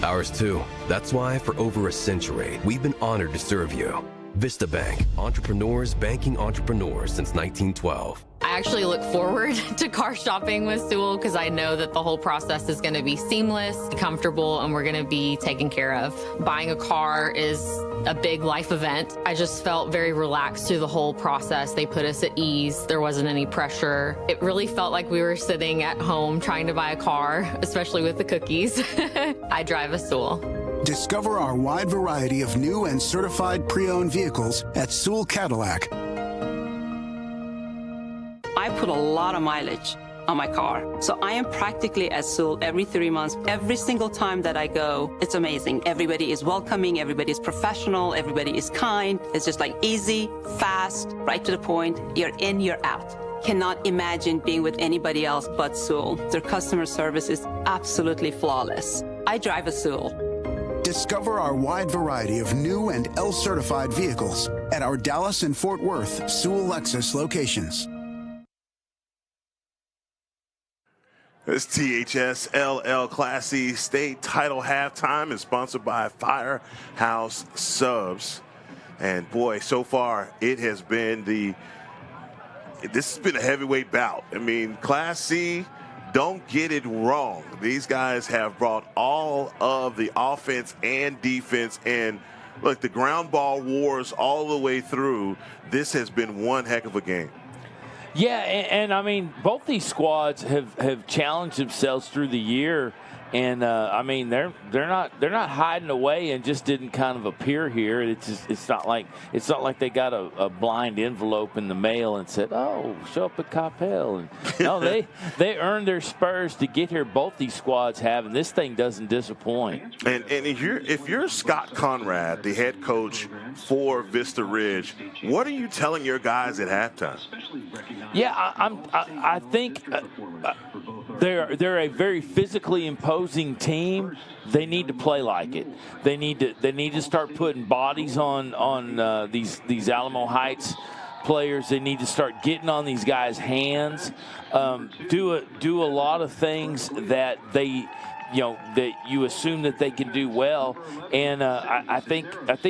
Ours too. That's why for over a century, we've been honored to serve you. Vista Bank, entrepreneurs banking entrepreneurs since 1912. I actually look forward to car shopping with Sewell because I know that the whole process is going to be seamless, comfortable, and we're going to be taken care of. Buying a car is a big life event. I just felt very relaxed through the whole process. They put us at ease. There wasn't any pressure. It really felt like we were sitting at home trying to buy a car, especially with the cookies. I drive a Sewell. Discover our wide variety of new and certified pre-owned vehicles at Sewell Cadillac. I put a lot of mileage on my car, so I am practically at Sewell every 3 months. Every single time that I go, it's amazing. Everybody is welcoming, everybody is professional, everybody is kind. It's just like easy, fast, right to the point. You're in, you're out. Cannot imagine being with anybody else but Sewell. Their customer service is absolutely flawless. I drive a Sewell. Discover our wide variety of new and L-certified vehicles at our Dallas and Fort Worth Sewell Lexus locations. This THSLL Class C state title halftime is sponsored by Firehouse Subs. And boy, so far it has been this has been a heavyweight bout. I mean, Class C, don't get it wrong. These guys have brought all of the offense and defense, and look, the ground ball wars all the way through. This has been one heck of a game. Yeah, and I mean, both these squads have challenged themselves through the year, and I mean, they're not hiding away and just didn't kind of appear here. It's not like they got a blind envelope in the mail and said, "Oh, show up at Coppell." And no, they earned their spurs to get here. Both these squads have, and this thing doesn't disappoint. And if you're Scott Conrad, the head coach for Vista Ridge, what are you telling your guys at halftime? Yeah, I think they're a very physically imposing team. They need to play like it. They need to start putting bodies on these Alamo Heights players. They need to start getting on these guys' hands. Do a lot of things that that you assume that they can do well, and I think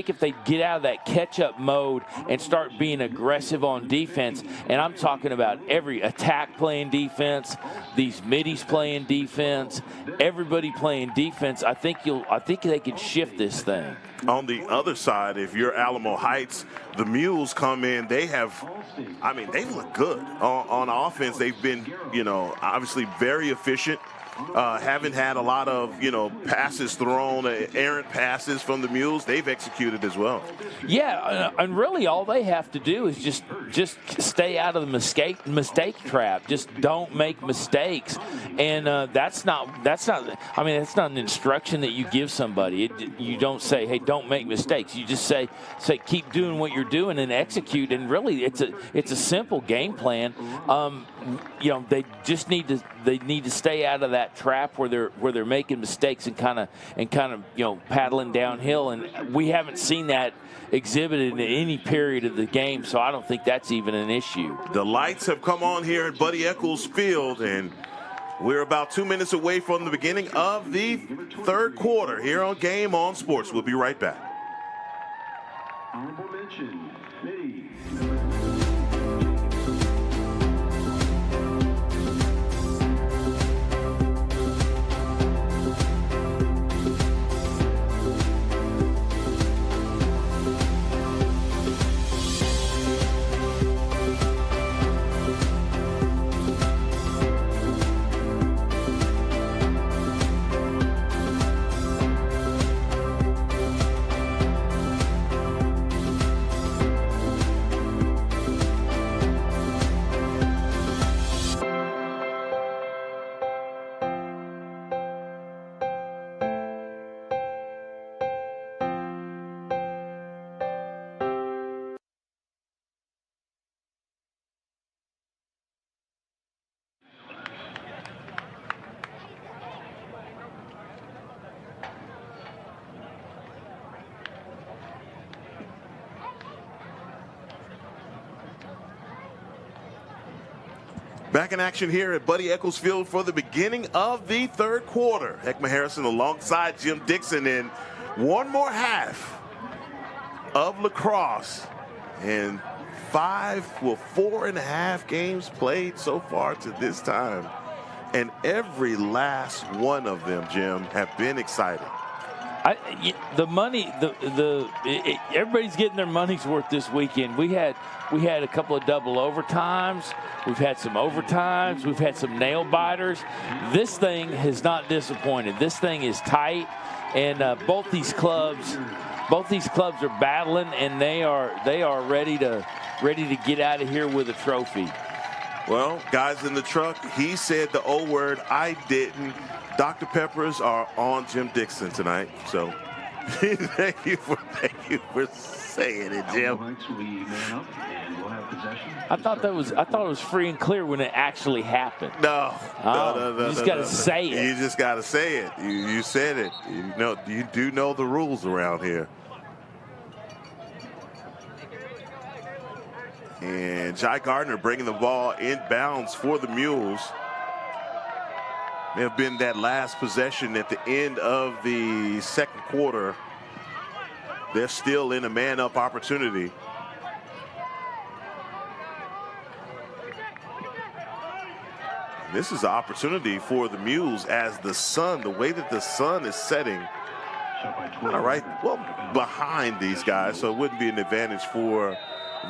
if they get out of that catch-up mode and start being aggressive on defense, and I'm talking about every attack playing defense, these middies playing defense, everybody playing defense, I think they can shift this thing. On the other side, if you're Alamo Heights, the Mules come in. They look good on offense. They've been, obviously very efficient. Haven't had a lot of, passes thrown, errant passes from the Mules. They've executed as well. Yeah, and really all they have to do is just stay out of the mistake trap. Just don't make mistakes, and that's not an instruction that you give somebody. You don't say, hey, don't make mistakes. You just say keep doing what you're doing and execute. And really, it's a simple game plan. They just need to stay out of that trap where they're making mistakes and kind of paddling downhill, and we haven't seen that exhibited in any period of the game, so I don't think that's even an issue. The lights have come on here at Buddy Echols Field, and we're about 2 minutes away from the beginning of the third quarter here on Game On Sports. We'll be right back. Honorable mention, Mitty. Back in action here at Buddy Echols Field for the beginning of the third quarter. Heckma Harrison alongside Jim Dixon in one more half of lacrosse. And 4.5 games played so far to this time. And every last one of them, Jim, have been exciting. Everybody's getting their money's worth this weekend. We had a couple of double overtimes. We've had some overtimes. We've had some nail biters. This thing has not disappointed. This thing is tight, and both these clubs are battling, and they are ready to get out of here with a trophy. Well, guys in the truck, he said the O word. I didn't. Dr. Peppers are on Jim Dixon tonight, so thank you for saying it, Jim. I thought it was free and clear when it actually happened. No. You just got to say it. You just got to say it. You said it. You do know the rules around here. And Jai Gardner bringing the ball inbounds for the Mules. May have been that last possession at the end of the second quarter. They're still in a man-up opportunity. This is an opportunity for the Mules as the way that the sun is setting. All right, well, behind these guys, so it wouldn't be an advantage for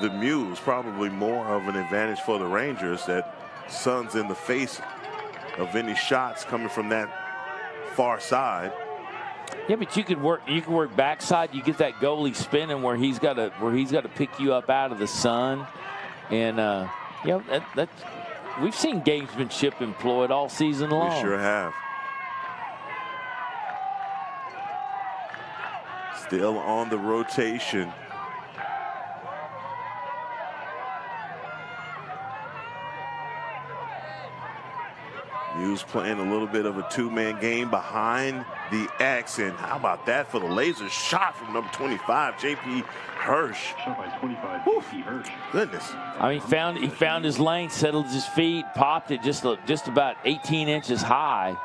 the Mules, probably more of an advantage for the Rangers that sun's in the face of any shots coming from that far side. Yeah, but you could work backside. You get that goalie spinning where he's got to pick you up out of the sun, and we've seen gamesmanship employed all season long. We sure have. Still on the rotation. Mules playing a little bit of a two-man game behind the X, and how about that for the laser shot from number 25, J.P. Hirsch. Shot by 25, J.P. Hirsch. Goodness. I mean, he found his lane, settled his feet, popped it just about 18 inches high.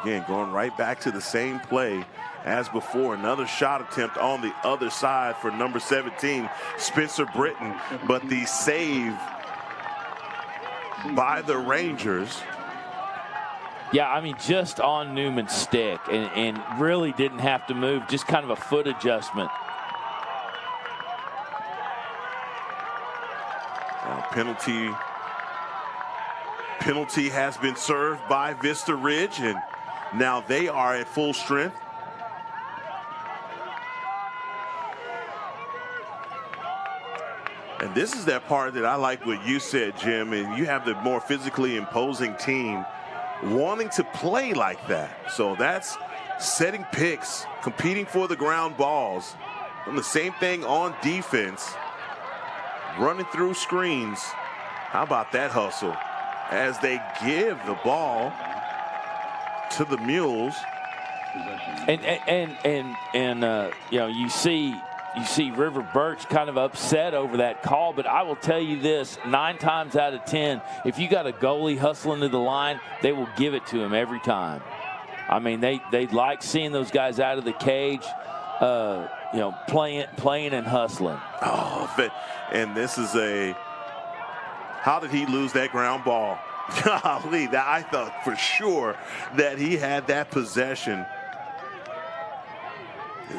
Again, going right back to the same play as before. Another shot attempt on the other side for number 17, Spencer Britton. But the save by the Rangers. Yeah, I mean, just on Newman's stick and really didn't have to move, just kind of a foot adjustment. Penalty has been served by Vista Ridge, and now they are at full strength. And this is that part that I like what you said, Jim, and you have the more physically imposing team wanting to play like that. So that's setting picks, competing for the ground balls. And the same thing on defense, running through screens. How about that hustle as they give the ball to the Mules. And you see River Birch kind of upset over that call, but I will tell you this, 9 times out of 10, if you got a goalie hustling to the line, they will give it to him every time. I mean, they like seeing those guys out of the cage, playing and hustling. Oh, and this is how did he lose that ground ball? Golly, I thought for sure that he had that possession.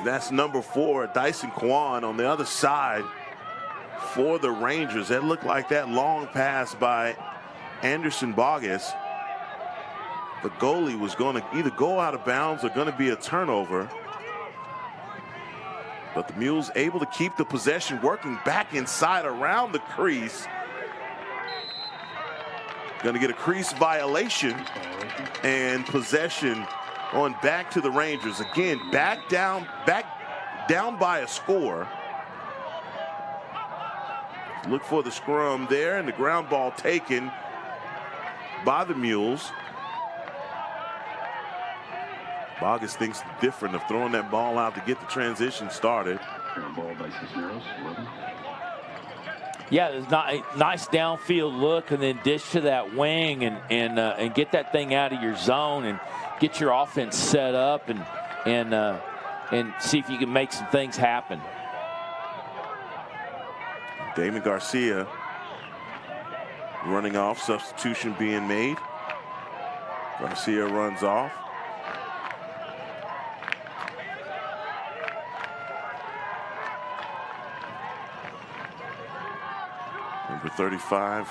That's number 4, Dyson Kwan on the other side for the Rangers. That looked like that long pass by Anderson Bogus. The goalie was going to either go out of bounds or going to be a turnover. But the Mules able to keep the possession, working back inside around the crease. Going to get a crease violation and possession on back to the Rangers. Again, back down by a score. Look for the scrum there, and the ground ball taken by the Mules. Bogus thinks different of throwing that ball out to get the transition started. Ball by Cisneros, 11. Yeah, there's not a nice downfield look, and then dish to that wing and get that thing out of your zone and get your offense set up and see if you can make some things happen. Damon Garcia running off, substitution being made. Garcia runs off. Number 35,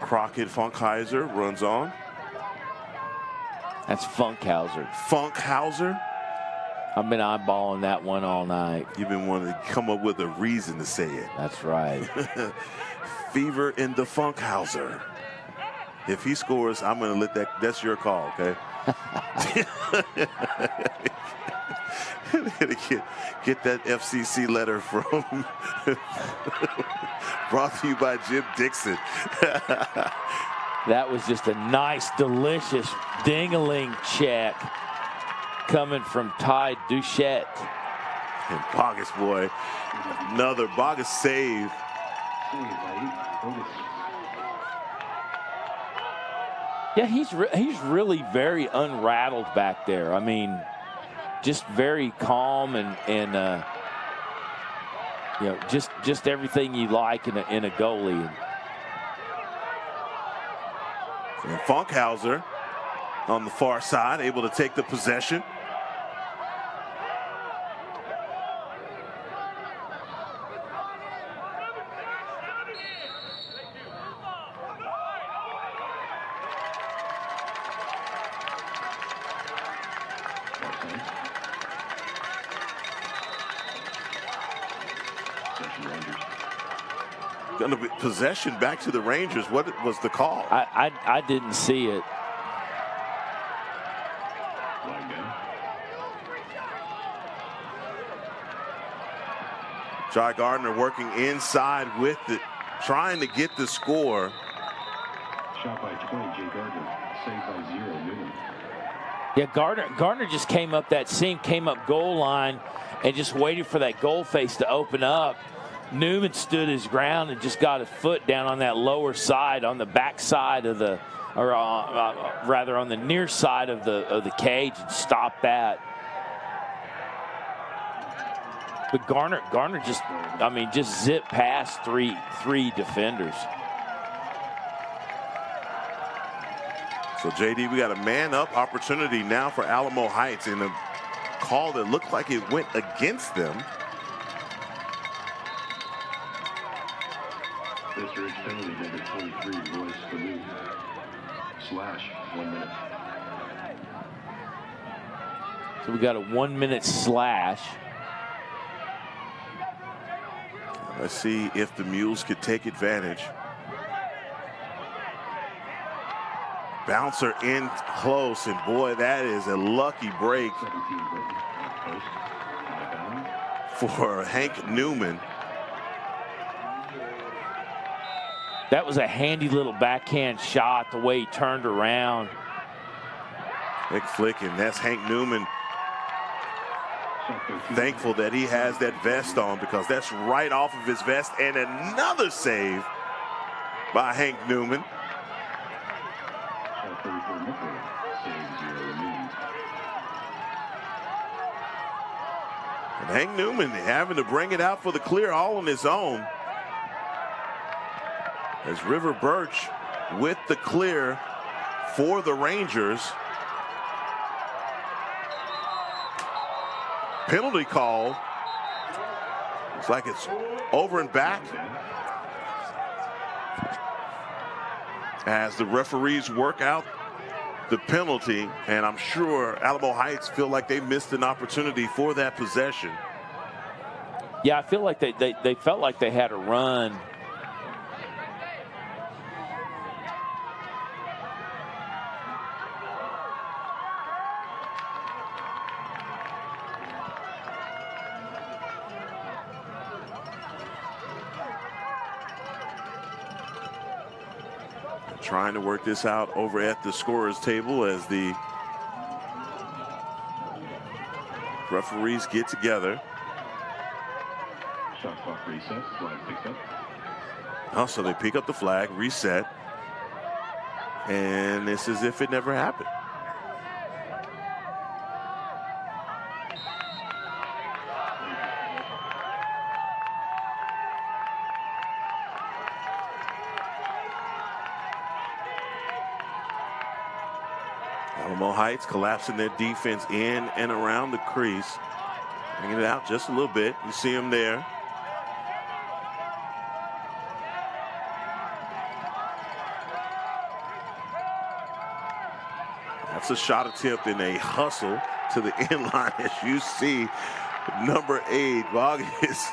Crockett Funkhauser runs on. That's Funkhauser. Funkhauser? I've been eyeballing that one all night. You've been wanting to come up with a reason to say it. That's right. Fever in the Funkhauser. If he scores, I'm going to let that's your call, okay? Get that FCC letter from brought to you by Jim Dixon. That was just a nice, delicious ding-a-ling check coming from Ty Duchette. And Bogus, boy, another Bogus save. Yeah, he's really very unrattled back there. I mean, just very calm and you know, just everything you like in a goalie. And Funkhauser on the far side, able to take the possession. Going to be possession back to the Rangers. What was the call? I didn't see it. Jai Gardner working inside with it, trying to get the score. Shot by 20, Jay Gardner. Saved by 0, Newman. Yeah, Gardner just came up that seam, came up goal line, and just waited for that goal face to open up. Newman stood his ground and just got a foot down on that lower side, on the back side of the, or rather on the near side of the cage, and stopped that. But Garner just, I mean, just zipped past three defenders. So JD, we got a man-up opportunity now for Alamo Heights in a call that looked like it went against them. Mr. penalty number 23, Royce Salute. Slash, 1 minute. So we got a 1 minute slash. Let's see if the Mules could take advantage. Bouncer in close, and boy, that is a lucky break for Hank Newman. That was a handy little backhand shot, the way he turned around. Big flick, and that's Hank Newman. Thankful that he has that vest on, because that's right off of his vest. And another save by Hank Newman. And Hank Newman having to bring it out for the clear all on his own. As River Birch with the clear for the Rangers. Penalty call. Looks like it's over and back. As the referees work out the penalty, and I'm sure Alamo Heights feel like they missed an opportunity for that possession. Yeah, I feel like they felt like they had a run. Trying to work this out over at the scorer's table as the referees get together. Shot clock reset. Flag picked up. Also, they pick up the flag, reset, and it's as if it never happened. Alamo Heights collapsing their defense in and around the crease. Bringing it out just a little bit. You see them there. That's a shot attempt in a hustle to the end line, as you see number 8, Vargas.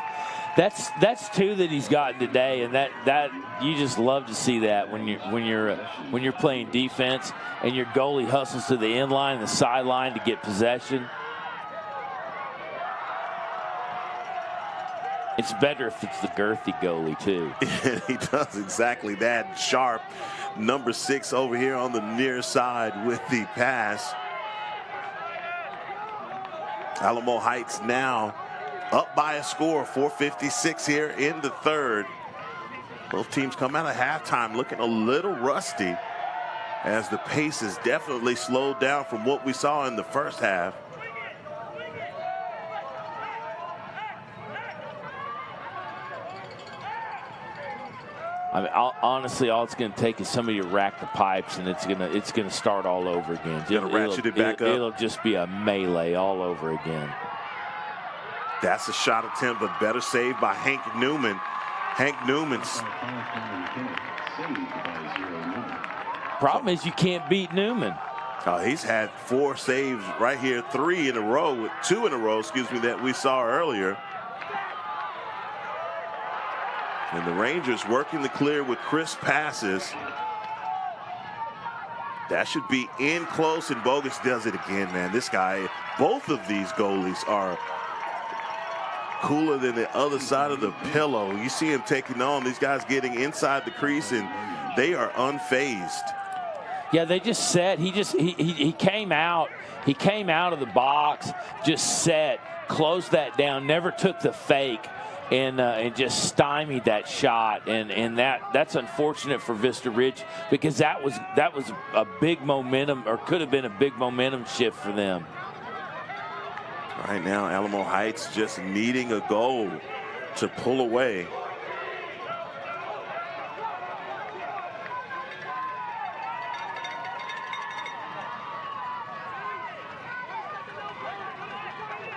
That's 2 that he's gotten today, and that you just love to see that when you're playing defense and your goalie hustles to the end line and the sideline to get possession. It's better if it's the girthy goalie too. He does exactly that. Sharp, number 6 over here on the near side with the pass. Alamo Heights now up by a score, 4:56 here in the third. Both teams come out of halftime looking a little rusty, as the pace has definitely slowed down from what we saw in the first half. I mean, honestly, all it's going to take is somebody to rack the pipes, and it's gonna start all over again. Gonna ratchet it back up. It'll just be a melee all over again. That's a shot attempt, but better save by Hank Newman. Hank Newman's. Problem is you can't beat Newman. He's had 4 saves right here, 2 in a row, that we saw earlier. And the Rangers working the clear with crisp passes. That should be in close, and Bogus does it again, man. This guy, both of these goalies are cooler than the other side of the pillow. You see him taking on these guys, getting inside the crease, and they are unfazed. Yeah, they just set. He came out. He came out of the box, just set, closed that down, never took the fake, and just stymied that shot. And that's unfortunate for Vista Ridge, because that was a big momentum, or could have been a big momentum shift for them. Right now, Alamo Heights just needing a goal to pull away.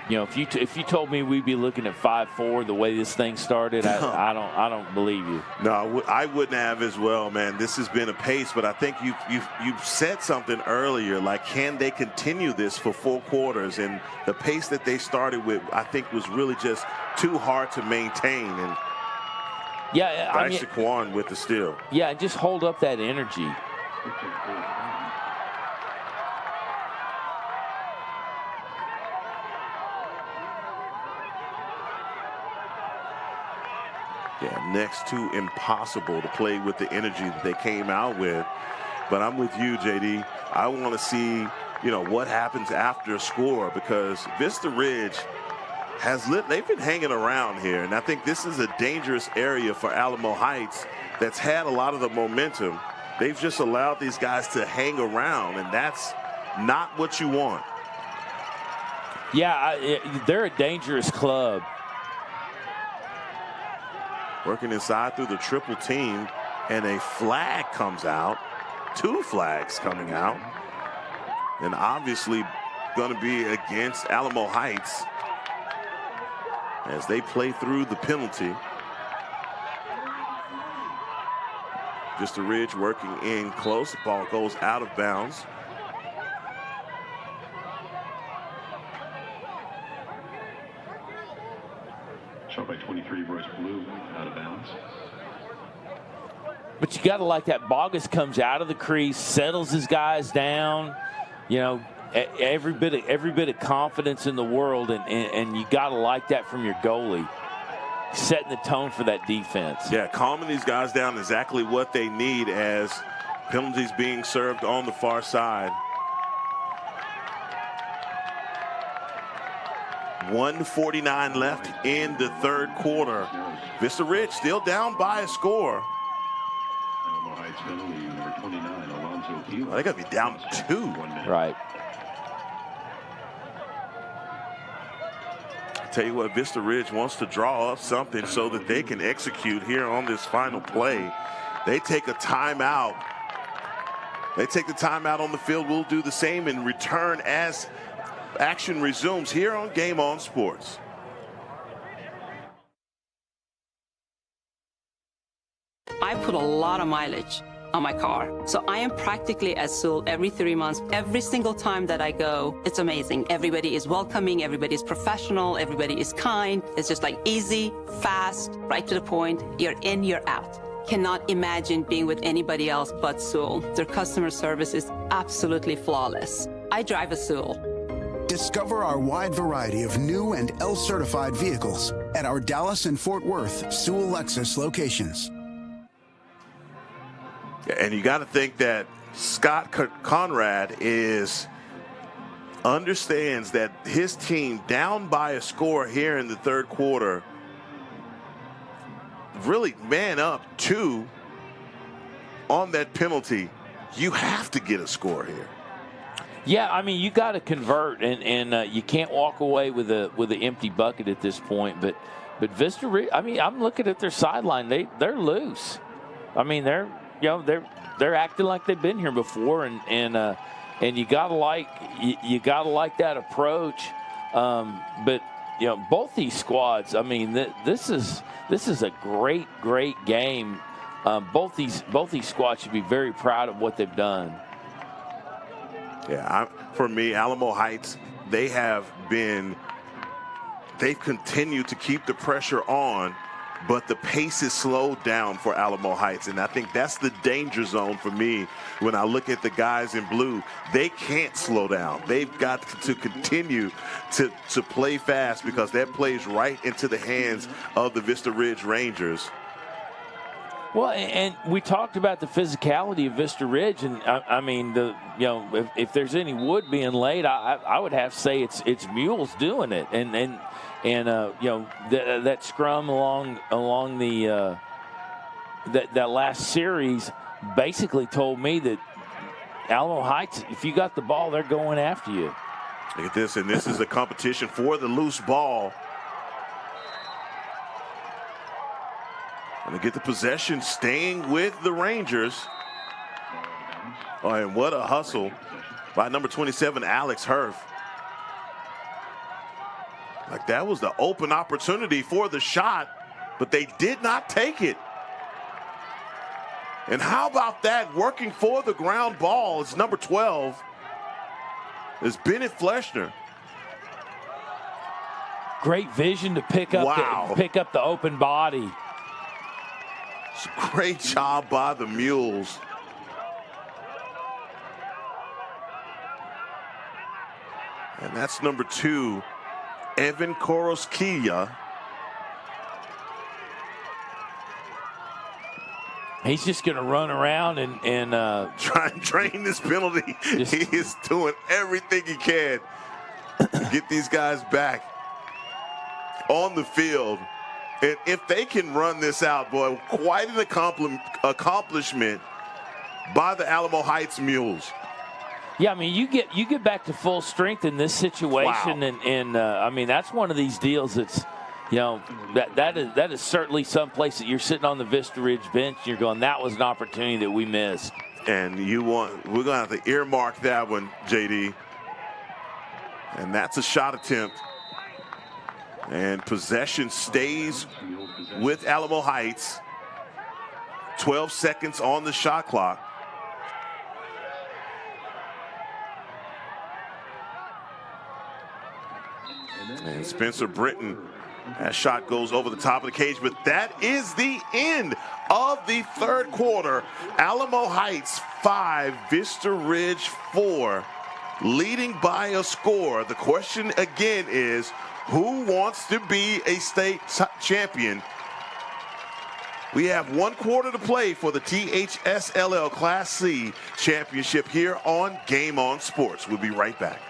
You know, if you told me we'd be looking at 5-4 the way this thing started, I don't believe you. No, I wouldn't have as well, man. This has been a pace, but I think you've said something earlier, like, can they continue this for 4 quarters? And the pace that they started with, I think, was really just too hard to maintain. And yeah, I mean, Shaquan with the steal. Yeah, just hold up that energy. Yeah, next to impossible to play with the energy that they came out with. But I'm with you, JD. I want to see, what happens after a score, because Vista Ridge they've been hanging around here. And I think this is a dangerous area for Alamo Heights that's had a lot of the momentum. They've just allowed these guys to hang around, and that's not what you want. Yeah, they're a dangerous club. Working inside through the triple team, and a flag comes out. 2 flags coming out. And obviously going to be against Alamo Heights as they play through the penalty. Vista Ridge working in close. The ball goes out of bounds. Shot by 23, Royce Blue, out of bounds. But you got to like that. Bogus comes out of the crease, settles his guys down. Every bit of confidence in the world, and you got to like that from your goalie, setting the tone for that defense. Yeah, calming these guys down, exactly what they need, as penalties being served on the far side. 1:49 left in the third quarter. Vista Ridge still down by a score. Alamo Heights penalty, number 29, Alonzo Peel. Well, they got to be down 2. Right. Tell you what, Vista Ridge wants to draw up something so that they can execute here on this final play. They take a timeout. They take the timeout on the field. We'll do the same in return as action resumes here on Game On Sports. I put a lot of mileage on my car. So I am practically at Sewell every 3 months. Every single time that I go, it's amazing. Everybody is welcoming, everybody is professional, everybody is kind. It's just like easy, fast, right to the point. You're in, you're out. Cannot imagine being with anybody else but Sewell. Their customer service is absolutely flawless. I drive a Sewell. Discover our wide variety of new and L-certified vehicles at our Dallas and Fort Worth Sewell Lexus locations. And you got to think that Scott Conrad understands that his team down by a score here in the third quarter, really man up 2 on that penalty. You have to get a score here. Yeah, I mean, you got to convert, and you can't walk away with an empty bucket at this point. But Vista Ridge, I mean, I'm looking at their sideline. They're loose. I mean, they're acting like they've been here before, and you gotta like that approach. But both these squads. I mean, this is a great game. Both these squads should be very proud of what they've done. Yeah, for me, Alamo Heights, they've continued to keep the pressure on, but the pace is slowed down for Alamo Heights, and I think that's the danger zone for me when I look at the guys in blue. They can't slow down. They've got to continue to play fast, because that plays right into the hands of the Vista Ridge Rangers. Well, and we talked about the physicality of Vista Ridge, and I mean, if there's any wood being laid, I would have to say it's Mules doing it, and that scrum along the that last series basically told me that Alamo Heights, if you got the ball, they're going after you. Look at this, and this is a competition for the loose ball. And to get the possession, staying with the Rangers. Oh, and what a hustle by number 27, Alex Herf. Like, that was the open opportunity for the shot, but they did not take it. And how about that, working for the ground ball? It's number 12. It's Bennett Fleshner. Great vision to pick up the open body. It's a great job by the Mules. And that's number 2, Evan Koroskia. He's just going to run around and try and drain this penalty. He is doing everything he can to get these guys back on the field. And if they can run this out, boy, quite an accomplishment by the Alamo Heights Mules. Yeah, I mean, you get back to full strength in this situation, wow. and I mean, that's one of these deals that's, that is certainly some place that you're sitting on the Vista Ridge bench. And you're going, that was an opportunity that we missed. And we're going to have to earmark that one, JD. And that's a shot attempt. And possession stays with Alamo Heights. 12 seconds on the shot clock. And Spencer Britton, that shot goes over the top of the cage, but that is the end of the third quarter. Alamo Heights 5, Vista Ridge 4, leading by a score. The question again is, who wants to be a state champion? We have 1 quarter to play for the THSLL Class C championship here on Game On Sports. We'll be right back.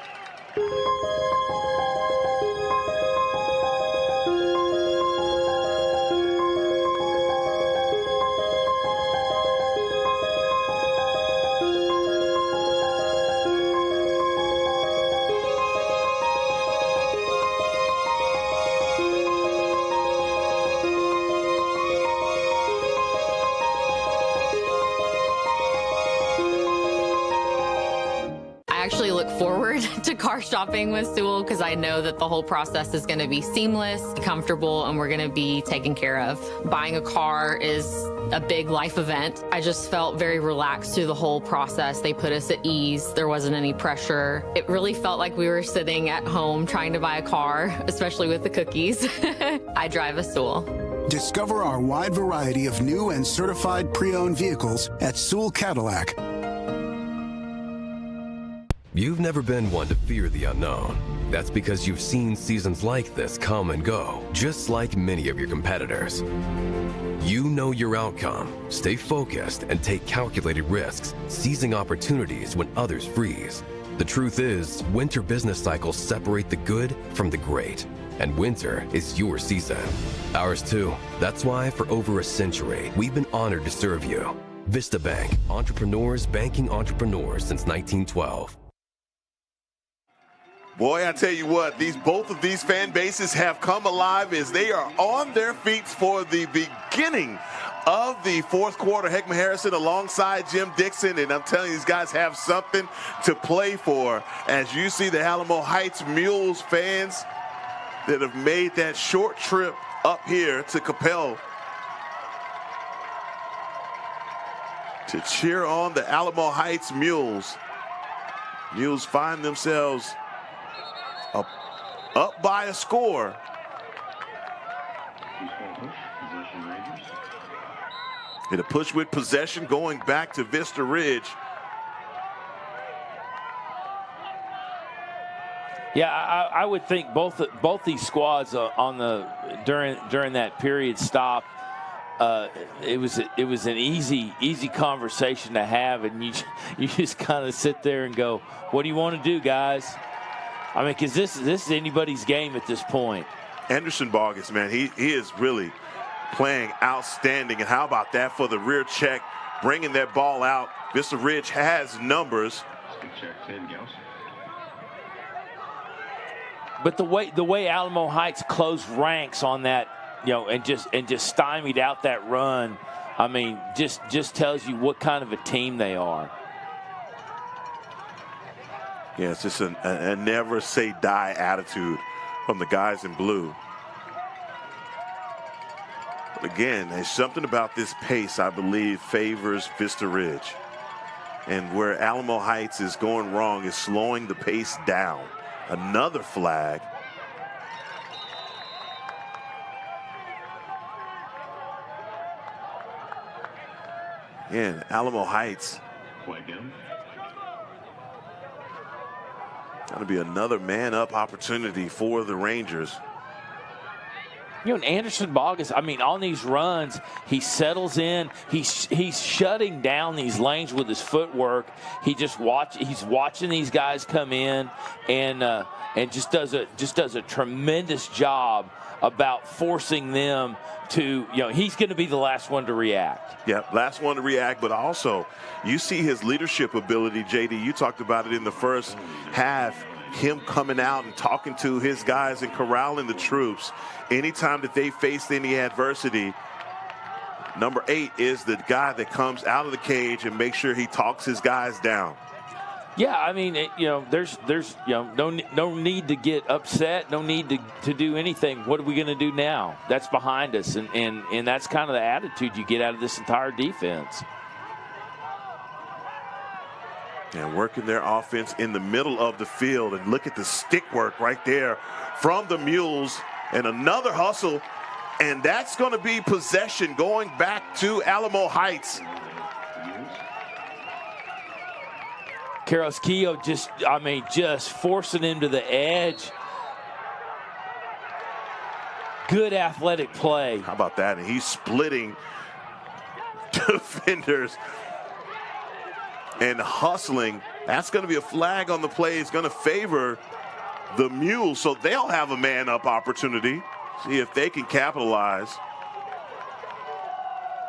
actually look forward to car shopping with Sewell because I know that the whole process is going to be seamless, comfortable, and we're going to be taken care of. Buying a car is a big life event. I just felt very relaxed through the whole process. They put us at ease. There wasn't any pressure. It really felt like we were sitting at home trying to buy a car, especially with the cookies. I drive a Sewell. Discover our wide variety of new and certified pre-owned vehicles at Sewell Cadillac. You've never been one to fear the unknown. That's because you've seen seasons like this come and go, just like many of your competitors. You know your outcome, stay focused, and take calculated risks, seizing opportunities when others freeze. The truth is, winter business cycles separate the good from the great, and winter is your season. Ours too. That's why for over a century, we've been honored to serve you. Vista Bank, entrepreneurs banking entrepreneurs since 1912. Boy, I tell you what, both of these fan bases have come alive as they are on their feet for the beginning of the fourth quarter. Heckman Harrison alongside Jim Dixon, and I'm telling you, these guys have something to play for. As you see the Alamo Heights Mules fans that have made that short trip up here to Coppell to cheer on the Alamo Heights Mules. Mules find themselves up by a score. Hit a push with possession going back to Vista Ridge. Yeah, I would think both these squads during that period stop. It was an easy conversation to have, and you just kind of sit there and go, "What do you want to do, guys?" I mean, because this is anybody's game at this point. Anderson Bogus, man, he is really playing outstanding. And how about that for the rear check, bringing that ball out. Vista Ridge has numbers. But the way Alamo Heights closed ranks on that, and just stymied out that run, I mean, just tells you what kind of a team they are. Yeah, it's just a never say die attitude from the guys in blue. But again, there's something about this pace I believe favors Vista Ridge. And where Alamo Heights is going wrong is slowing the pace down. Another flag. Again, Alamo Heights. Flag down. That'll be another man-up opportunity for the Rangers. And Anderson Bogus, I mean, on these runs, he settles in. He's shutting down these lanes with his footwork. He's watching these guys come in, and just does a tremendous job about forcing them to, he's going to be the last one to react. Yeah, last one to react, but also you see his leadership ability, JD. You talked about it in the first half, him coming out and talking to his guys and corralling the troops. Anytime that they faced any adversity, number 8 is the guy that comes out of the cage and makes sure he talks his guys down. Yeah, I mean, there's no need to get upset, no need to do anything. What are we going to do now? That's behind us, and that's kind of the attitude you get out of this entire defense. And working their offense in the middle of the field, and look at the stick work right there from the Mules, and another hustle, and that's going to be possession going back to Alamo Heights. Carrasquillo just forcing him to the edge. Good athletic play. How about that? And he's splitting defenders and hustling. That's going to be a flag on the play. It's going to favor the Mules, so they'll have a man-up opportunity. See if they can capitalize.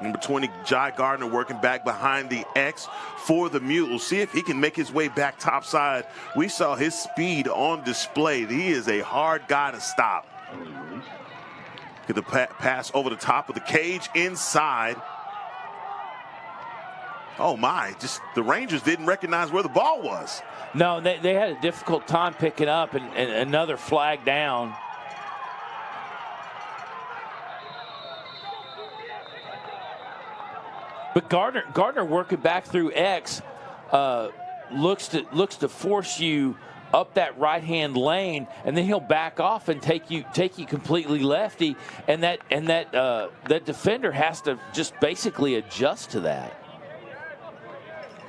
Number 20, Jai Gardner working back behind the X for the Mules. See if he can make his way back topside. We saw his speed on display. He is a hard guy to stop. Get the pass over the top of the cage inside. Oh my, just the Rangers didn't recognize where the ball was. No, they had a difficult time picking up, and another flag down. But Gardner working back through X looks to force you up that right-hand lane, and then he'll back off and take you completely lefty, and that defender has to just basically adjust to that.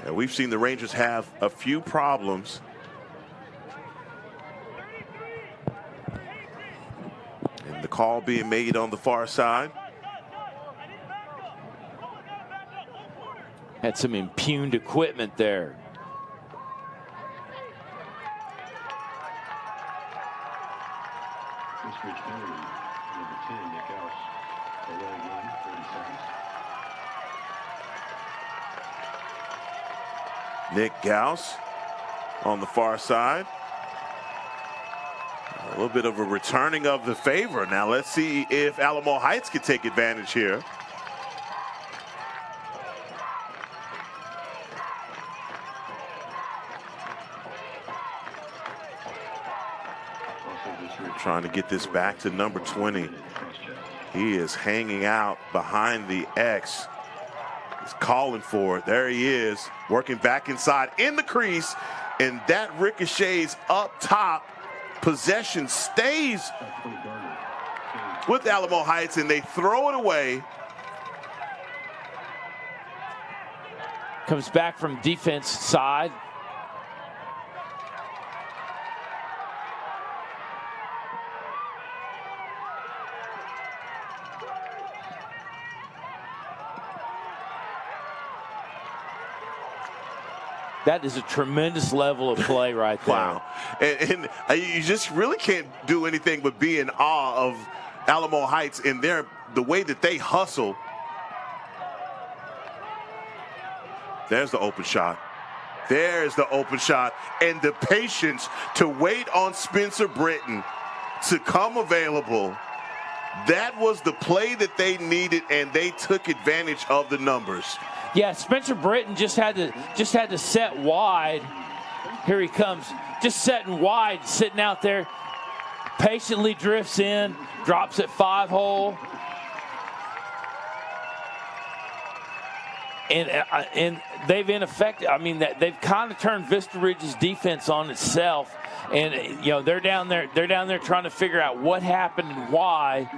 Yeah, we've seen the Rangers have a few problems. And the call being made on the far side. Had some impugned equipment there. Switch penalty, number 10, Nick House. Away again, 30 seconds. Nick Gauss on the far side. A little bit of a returning of the favor. Now let's see if Alamo Heights can take advantage here. Trying to get this back to number 20. He is hanging out behind the X. He's calling for it. There he is, working back inside in the crease, and that ricochets up top. Possession stays with Alamo Heights, and they throw it away. Comes back from defense side. That is a tremendous level of play right there. Wow. And you just really can't do anything but be in awe of Alamo Heights and the way that they hustle. There's the open shot. There's the open shot. And the patience to wait on Spencer Britton to come available. That was the play that they needed, and they took advantage of the numbers. Yeah, Spencer Britton just had to set wide. Here he comes, just setting wide, sitting out there. Patiently drifts in, drops it 5-hole. And they've they've kind of turned Vista Ridge's defense on itself, and they're down there trying to figure out what happened and why,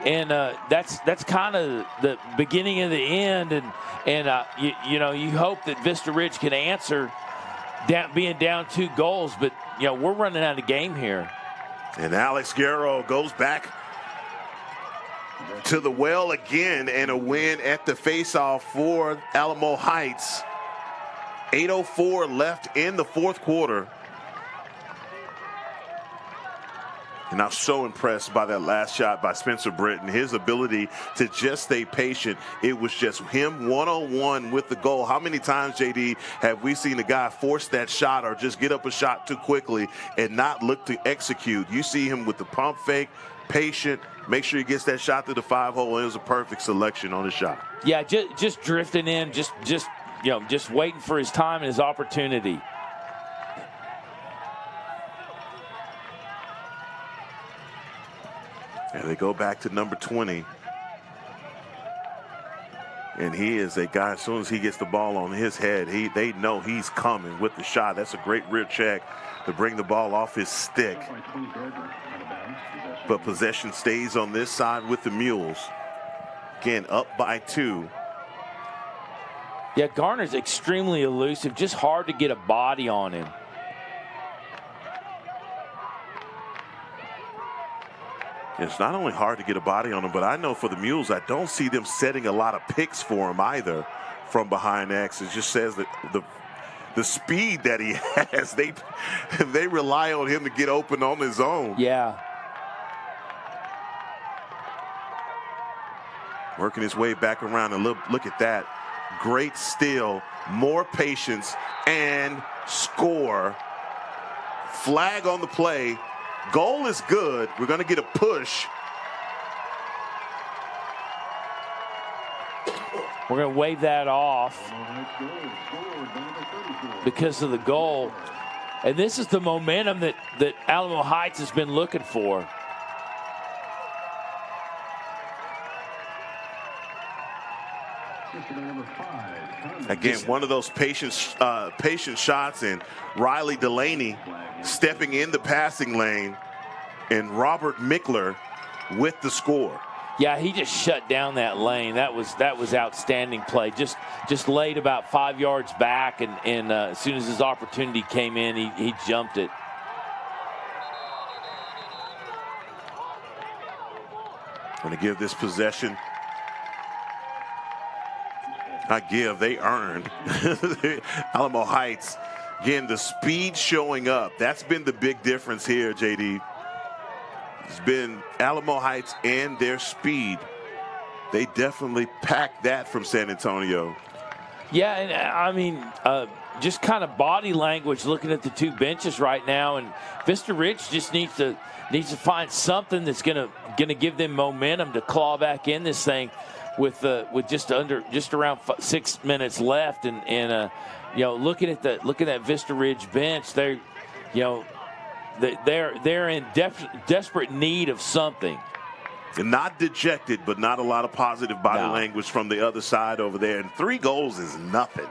and that's kind of the beginning of the end, and you hope that Vista Ridge can answer being down 2 goals, but we're running out of game here. And Alex Guerrero goes back to the well again, and a win at the faceoff for Alamo Heights. 8:04 left in the fourth quarter. And I'm so impressed by that last shot by Spencer Britton. His ability to just stay patient. It was just him one-on-one with the goal. How many times, JD, have we seen a guy force that shot or just get up a shot too quickly and not look to execute? You see him with the pump fake, patient, make sure he gets that shot to the 5-hole, and it was a perfect selection on the shot. Yeah, just drifting in, just waiting for his time and his opportunity. And they go back to number 20. And he is a guy, as soon as he gets the ball on his head, they know he's coming with the shot. That's a great rear check to bring the ball off his stick. But possession stays on this side with the Mules. Again, up by 2. Yeah, Garner's extremely elusive, just hard to get a body on him. It's not only hard to get a body on him, but I know for the Mules, I don't see them setting a lot of picks for him either from behind X. It just says that the speed that he has, they rely on him to get open on his own. Yeah. Working his way back around, and look at that. Great steal, more patience, and score. Flag on the play. Goal is good. We're going to get a push. We're going to wave that off because of the goal. And this is the momentum that Alamo Heights has been looking for. Again, one of those patient shots, and Riley Delaney stepping in the passing lane, and Robert Mickler with the score. Yeah, he just shut down that lane. That was outstanding play. Just laid about 5 yards back, and as soon as his opportunity came in, he jumped it. Going to give this possession. They earned. Alamo Heights, again, the speed showing up. That's been the big difference here, JD. It's been Alamo Heights and their speed. They definitely packed that from San Antonio. Yeah, and I mean, just kind of body language looking at the two benches right now, and Vista Ridge just needs to find something that's gonna give them momentum to claw back in this thing with just around 6 minutes left, and looking at that Vista Ridge bench, they're in desperate need of something. And not dejected, but not a lot of positive body language from the other side over there. And 3 goals is nothing.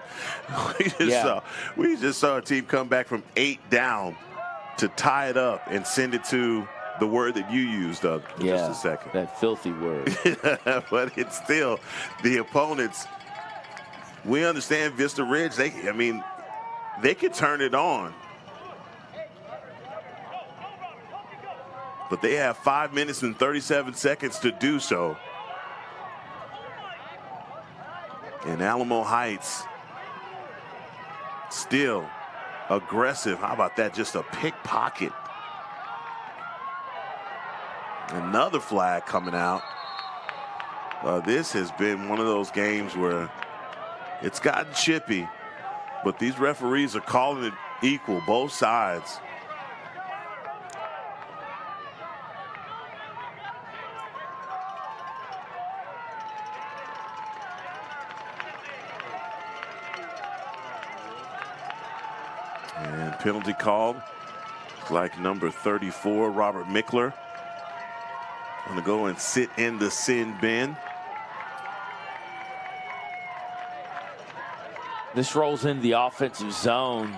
We just saw a team come back from 8 down to tie it up and send it to the word that you used just a second. That filthy word. But it's still the opponents. We understand Vista Ridge. They could turn it on. But they have 5 minutes and 37 seconds to do so. And Alamo Heights still aggressive. How about that? Just a pickpocket. Another flag coming out. This has been one of those games where it's gotten chippy, but these referees are calling it equal, both sides. And penalty called. Like number 34, Robert Mickler. Going to go and sit in the sin bin. This rolls into the offensive zone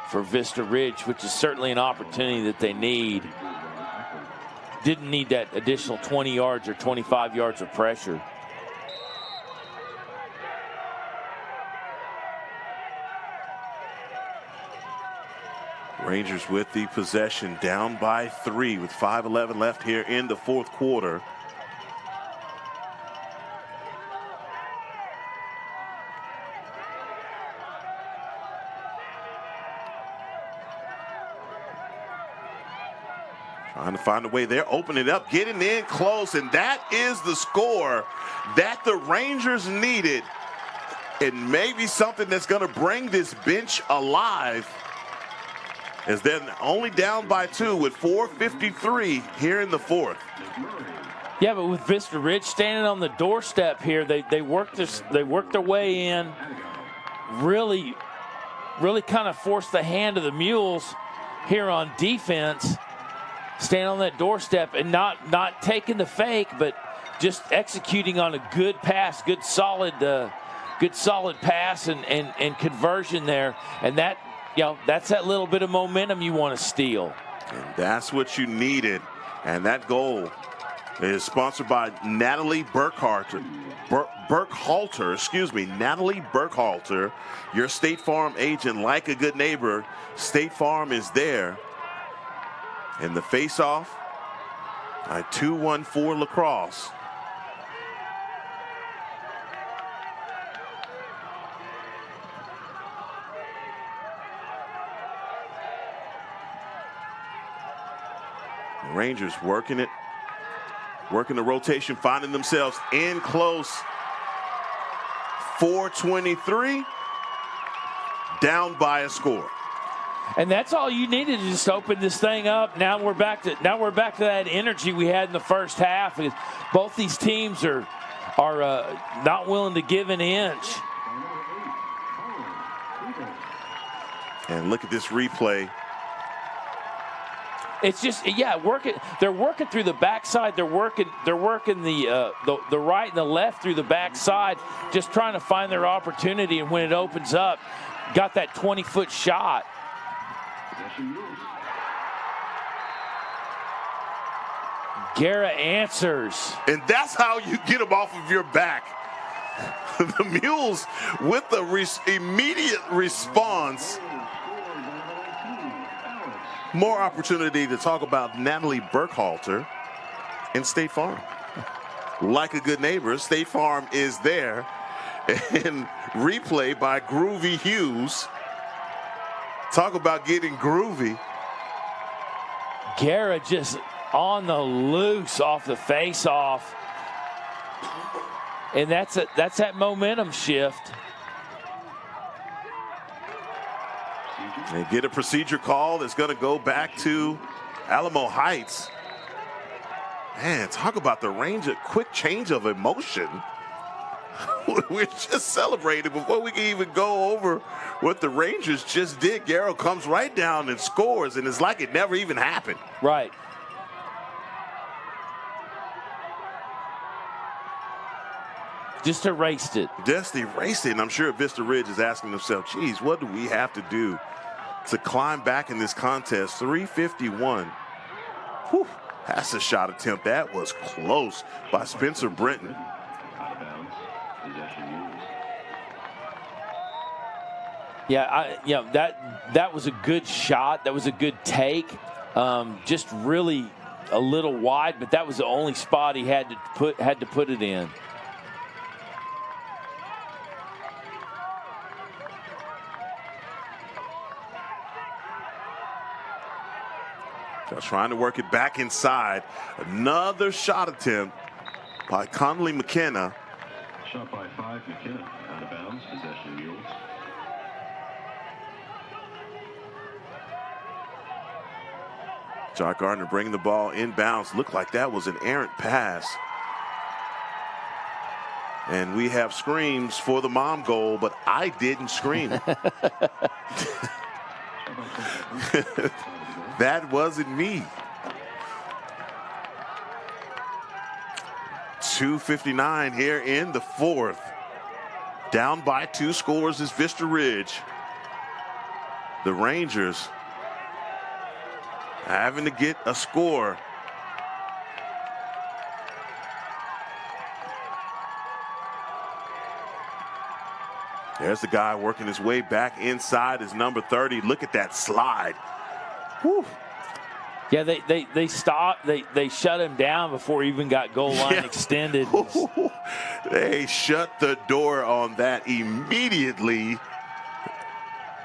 for Vista Ridge, which is certainly an opportunity that they need. Didn't need that additional 20 yards or 25 yards of pressure. Rangers with the possession, down by 3 with 5:11 left here in the fourth quarter. Trying to find a way. They're opening it up, getting in close, and that is the score that the Rangers needed. And maybe something that's going to bring this bench alive, as they're only down by 2 with 4:53 here in the fourth. Yeah, but with Vista Ridge standing on the doorstep here, they worked their way in, really kind of forced the hand of the Mules here on defense, standing on that doorstep and not taking the fake, but just executing on a good pass, good solid pass and conversion there, and that. That's that little bit of momentum you want to steal. And that's what you needed. And that goal is sponsored by Natalie Burkhalter. Natalie Burkhalter, your State Farm agent. Like a good neighbor, State Farm is there. And the face-off, 2-1-4 lacrosse. Rangers working the rotation, finding themselves in close. 4:23, down by a score. And that's all you needed to just open this thing up. Now we're back to that energy we had in the first half. Both these teams are not willing to give an inch. And look at this replay. It's just, yeah, they're working through the backside. They're working the right and the left through the backside, just trying to find their opportunity. And when it opens up, got that 20-foot shot. Guerra answers. And that's how you get them off of your back. The Mules with the immediate response. More opportunity to talk about Natalie Burkhalter and State Farm. Like a good neighbor, State Farm is there. And replay by Groovy Hughes. Talk about getting groovy. Guerra just on the loose off the face-off. And that's that momentum shift. They get a procedure call that's going to go back to Alamo Heights. Man, talk about the range of quick change of emotion. We're just celebrating before we can even go over what the Rangers just did. Guerra comes right down and scores, and it's like it never even happened. Right. Just erased it. Just erased it, and I'm sure Vista Ridge is asking themselves, geez, what do we have to do to climb back in this contest? 351. Whew, that's a shot attempt. That was close by Spencer Brenton. Yeah, that was a good shot. That was a good take. Just really a little wide, but that was the only spot he had to put it in. Just trying to work it back inside. Another shot attempt by Conley McKenna. Shot by 5, McKenna. Out of bounds. Possession Mules. Jock Gardner bringing the ball inbounds. Looked like that was an errant pass. And we have screams for the mom goal, but I didn't scream. That wasn't me. 2:59 here in the fourth. Down by 2 scores is Vista Ridge. The Rangers having to get a score. There's the guy working his way back inside is number 30. Look at that slide. Whew. Yeah, they stopped. They shut him down before he even got goal line extended. They shut the door on that immediately.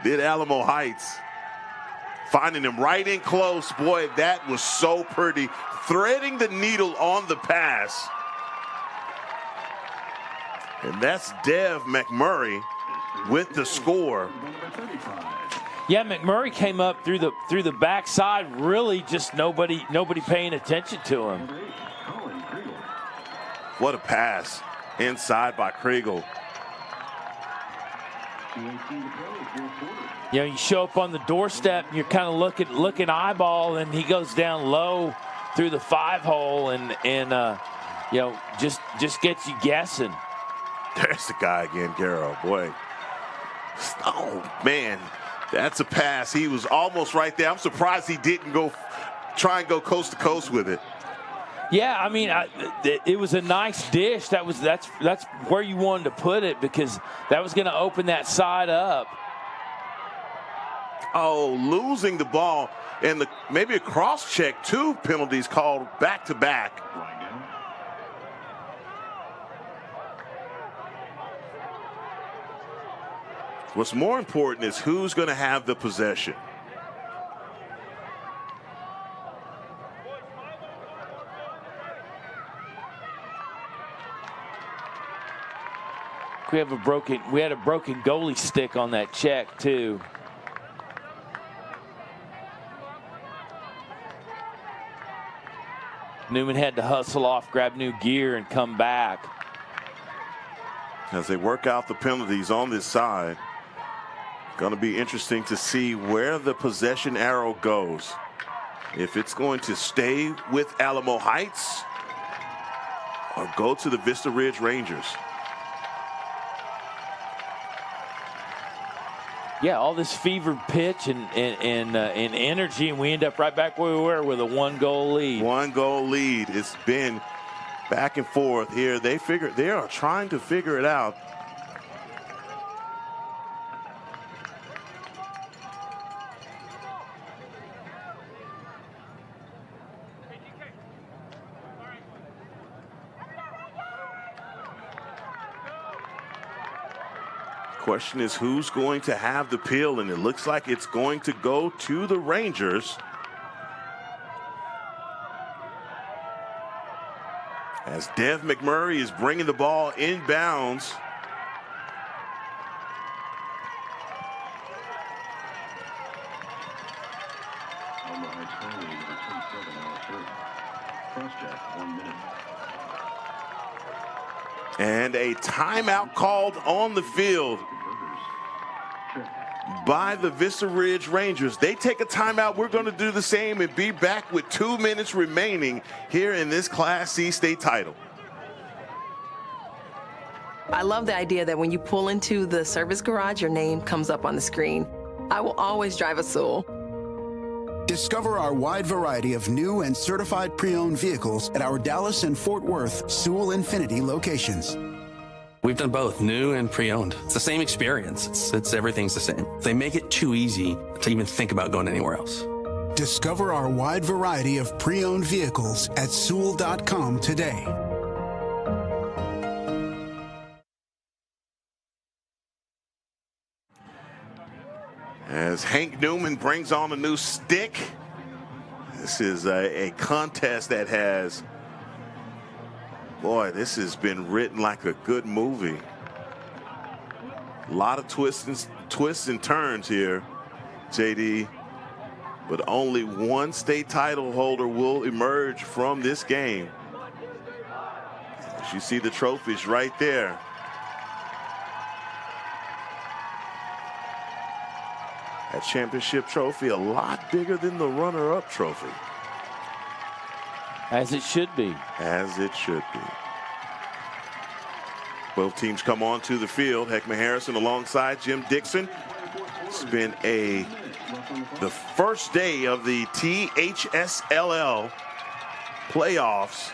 Did Alamo Heights. Finding him right in close. Boy, that was so pretty. Threading the needle on the pass. And that's Dev McMurray with the score. Yeah, McMurray came up through the backside. Really, just nobody paying attention to him. What a pass inside by Kriegel. You know, you show up on the doorstep and you're kind of looking eyeball, and he goes down low through the 5-hole and you know, just gets you guessing. There's the guy again, Garrow. Boy. Oh, man. That's a pass. He was almost right there. I'm surprised he didn't try and go coast to coast with it. Yeah, I mean, it was a nice dish. That's where you wanted to put it, because that was going to open that side up. Oh, losing the ball, and maybe a cross check. 2 penalties called back to back. What's more important is who's going to have the possession. We had a broken goalie stick on that check too. Newman had to hustle off, grab new gear, and come back. as they work out the penalties on this side. Going to be interesting to see where the possession arrow goes. If it's going to stay with Alamo Heights or go to the Vista Ridge Rangers. Yeah, all this fevered pitch and energy, and we end up right back where we were with a 1-goal lead. 1-goal lead. It's been back and forth here. They are trying to figure it out. Question is, who's going to have the peel, and it looks like it's going to go to the Rangers. As Dev McMurray is bringing the ball inbounds. Alamo Heights penalty number 27 out of 3. Cross-check, 1 minute. And a timeout called on the field by the Vista Ridge Rangers. They take a timeout. We're going to do the same and be back with 2 minutes remaining here in this Class C state title. I love the idea that when you pull into the service garage, your name comes up on the screen. I will always drive a Sewell. Discover our wide variety of new and certified pre-owned vehicles at our Dallas and Fort Worth Sewell Infinity locations. We've done both new and pre-owned. It's the same experience. It's everything's the same. They make it too easy to even think about going anywhere else. Discover our wide variety of pre-owned vehicles at Sewell.com today. As Hank Newman brings on a new stick. This is a contest that has, boy, this has been written like a good movie. A lot of twists and turns here, JD. But only one state title holder will emerge from this game. As you see the trophies right there. That championship trophy a lot bigger than the runner-up trophy. As it should be. As it should be. Both teams come onto the field. Heckman Harrison alongside Jim Dixon. It's been the first day of the THSLL playoffs.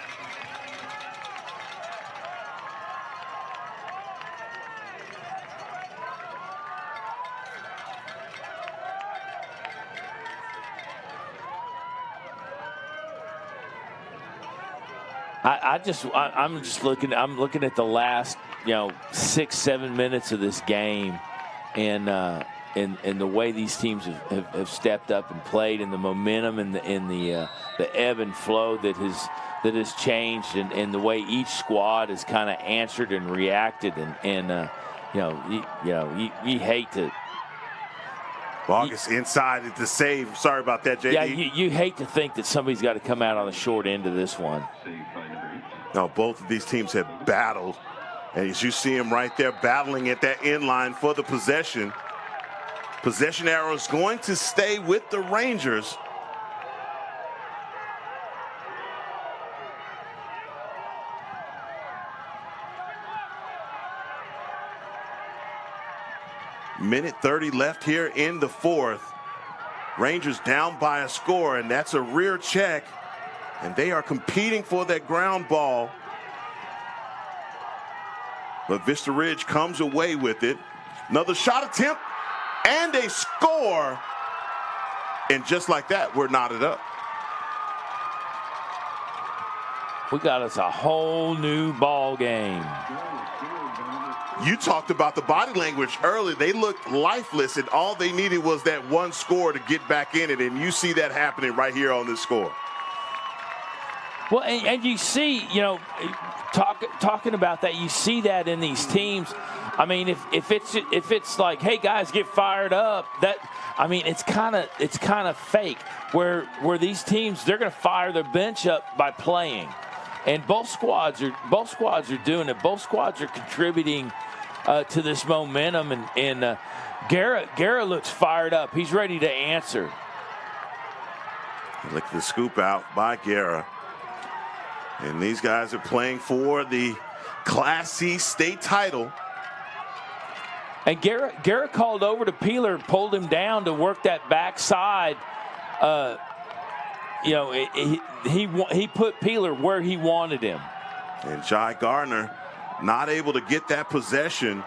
I'm looking at the last 6-7 minutes of this game, and the way these teams have stepped up and played, and the momentum and the ebb and flow that has changed, and the way each squad has kind of answered and reacted, and you hate to. Vargas inside at the save. Sorry about that, JD. Yeah, you hate to think that somebody's got to come out on the short end of this one. Now, both of these teams have battled. And as you see them right there battling at that end line for the possession. Possession arrow is going to stay with the Rangers. Minute 30 left here in the fourth. Rangers down by a score, and that's a rear check. And they are competing for that ground ball. But Vista Ridge comes away with it. Another shot attempt and a score. And just like that, we're knotted up. We got us a whole new ball game. You talked about the body language earlier. They looked lifeless, and all they needed was that one score to get back in it. And you see that happening right here on this score. Well, and you see, talking about that, you see that in these teams. I mean, if it's like, hey guys, get fired up. It's kind of fake. Where these teams, they're going to fire their bench up by playing. And both squads are doing it. Both squads are contributing to this momentum. And Guerra looks fired up. He's ready to answer. Look at the scoop out by Guerra. And these guys are playing for the Class C state title. And Guerra called over to Peeler, pulled him down to work that backside. You know, he put Peeler where he wanted him. And Jai Gardner not able to get that possession.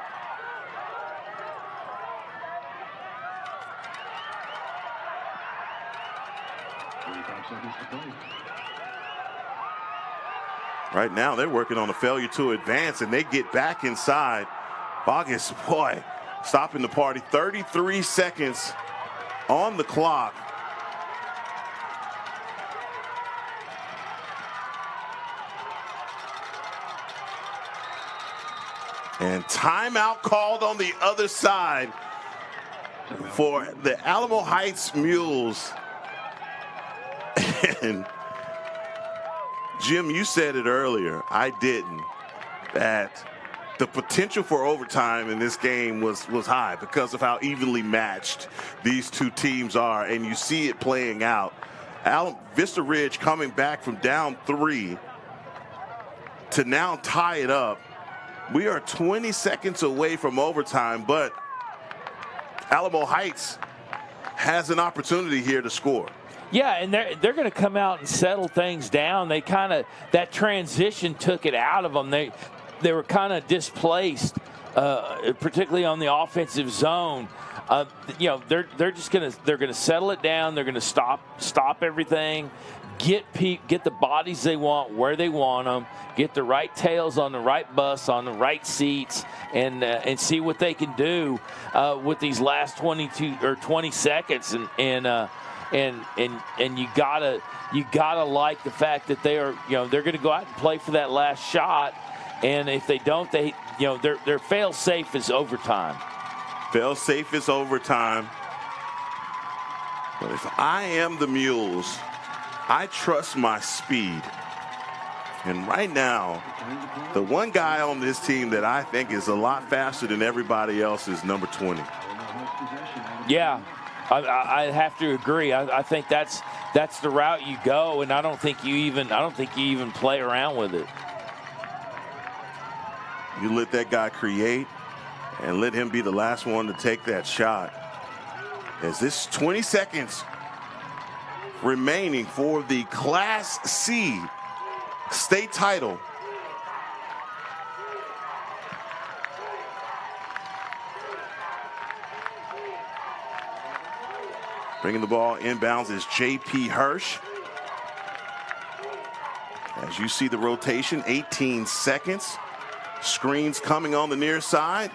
Right now, they're working on a failure to advance, and they get back inside. Bogus, boy, stopping the party. 33 seconds on the clock. And timeout called on the other side for the Alamo Heights Mules. And Jim, you said it earlier, I didn't, that the potential for overtime in this game was high because of how evenly matched these two teams are, and you see it playing out. Vista Ridge coming back from down 3 to now tie it up. We are 20 seconds away from overtime, but Alamo Heights has an opportunity here to score. Yeah, and they're going to come out and settle things down. They kind of, that transition took it out of them. They were kind of displaced, particularly on the offensive zone. You know, they're going to settle it down. They're going to stop everything, get the bodies they want where they want them, get the right tails on the right bus on the right seats, and see what they can do with these last 22 or 20 seconds. And you gotta like the fact that they're going to go out and play for that last shot. And if they don't, their fail safe is overtime. Fail safe is overtime. But if I am the Mules, I trust my speed. And right now, the one guy on this team that I think is a lot faster than everybody else is number 20. Yeah, I have to agree. I think that's the route you go, and I don't think you even play around with it. You let that guy create and let him be the last one to take that shot. As this 20 seconds remaining for the Class C state title. Bringing the ball inbounds is J.P. Hirsch. As you see the rotation, 18 seconds. Screens coming on the near side.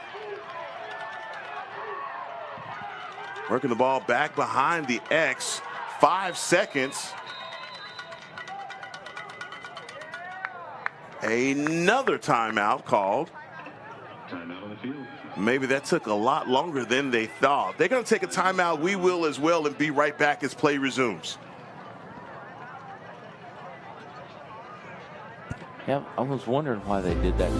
Working the ball back behind the X. 5 seconds. Another timeout called. Timeout on the field. Maybe that took a lot longer than they thought. They're going to take a timeout. We will as well, and be right back as play resumes. Yeah, I was wondering why they did that.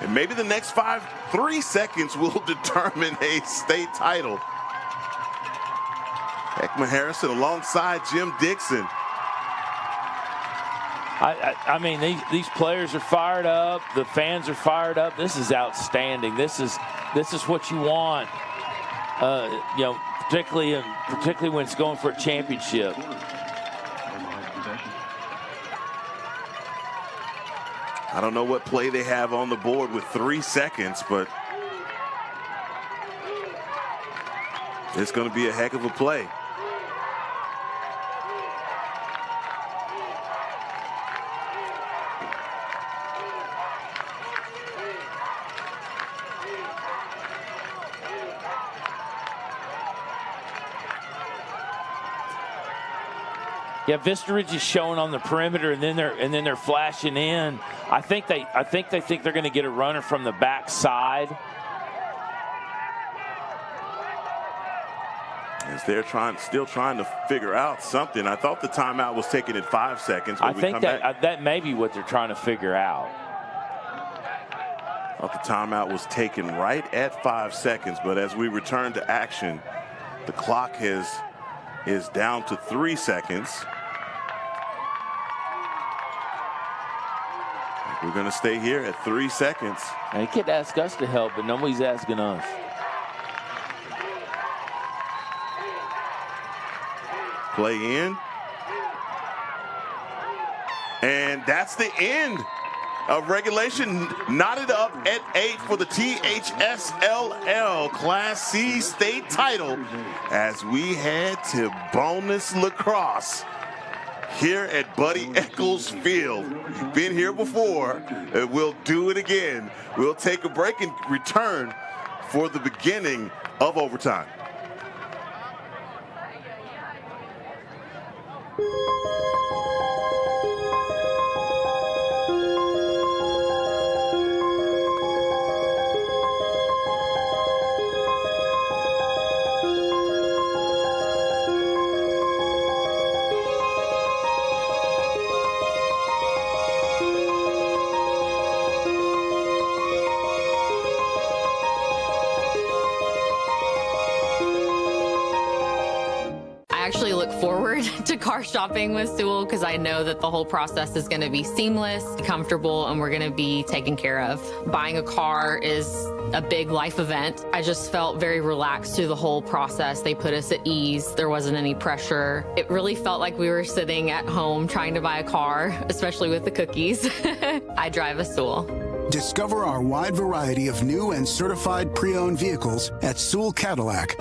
And maybe the next 3 seconds will determine a state title. Ekman Harrison alongside Jim Dixon. I mean, these players are fired up. The fans are fired up. This is outstanding. This is what you want. You know, particularly when it's going for a championship. I don't know what play they have on the board with 3 seconds, but it's going to be a heck of a play. Yeah, Vista Ridge is showing on the perimeter, and then they're flashing in. I think they think they're going to get a runner from the backside. As they're still trying to figure out something. I thought the timeout was taken at 5 seconds. I think that may be what they're trying to figure out. I thought the timeout was taken right at 5 seconds, but as we return to action, the clock is down to 3 seconds. We're going to stay here at 3 seconds. And he could ask us to help, but nobody's asking us. Play in. And that's the end of regulation. Knotted up at 8 for the THSLL Class C state title as we head to bonus lacrosse here at Buddy Echols Field. We've been here before, and we'll do it again. We'll take a break and return for the beginning of overtime. To car shopping with Sewell because I know that the whole process is going to be seamless, comfortable, and we're going to be taken care of. Buying a car is a big life event. I just felt very relaxed through the whole process. They put us at ease. There wasn't any pressure. It really felt like we were sitting at home trying to buy a car, especially with the cookies. I drive a Sewell. Discover our wide variety of new and certified pre-owned vehicles at Sewell Cadillac.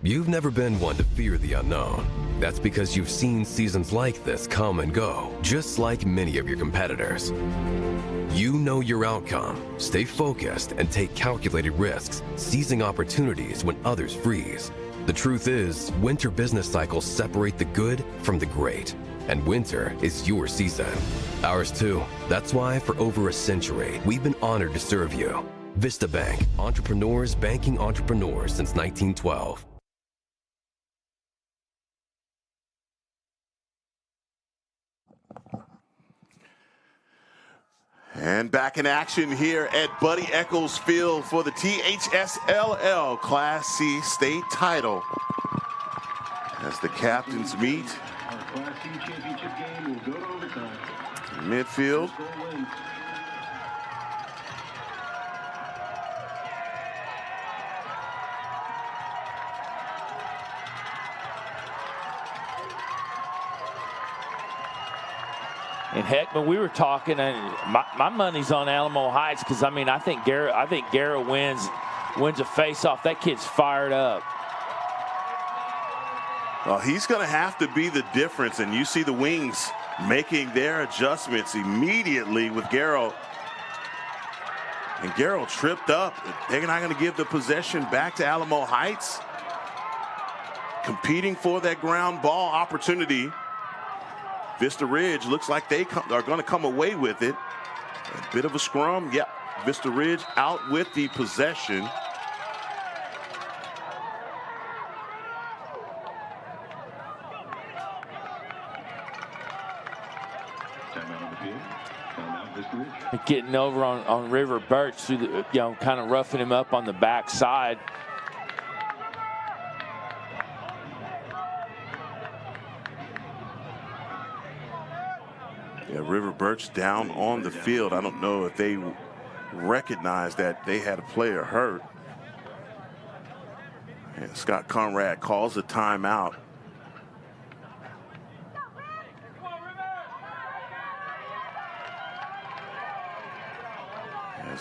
You've never been one to fear the unknown. That's because you've seen seasons like this come and go, just like many of your competitors. You know your outcome, stay focused, and take calculated risks, seizing opportunities when others freeze. The truth is, winter business cycles separate the good from the great, and winter is your season. Ours too. That's why for over a century, we've been honored to serve you. Vista Bank, entrepreneurs banking entrepreneurs since 1912. And back in action here at Buddy Echols Field for the THSLL Class C state title. As the captains meet. Our Class C championship game will go to overtime. Midfield. And heck, when we were talking, and my money's on Alamo Heights because I think Garrett wins a face-off. That kid's fired up. Well, he's going to have to be the difference, and you see the Wings making their adjustments immediately with Garrett. And Garrett tripped up. They're not going to give the possession back to Alamo Heights. Competing for that ground ball opportunity. Vista Ridge looks like they are going to come away with it. A bit of a scrum. Yep, Vista Ridge out with the possession. Getting over on River Birch through the, kind of roughing him up on the backside. Yeah, River Birch down on the field. I don't know if they recognized that they had a player hurt. And Scott Conrad calls a timeout.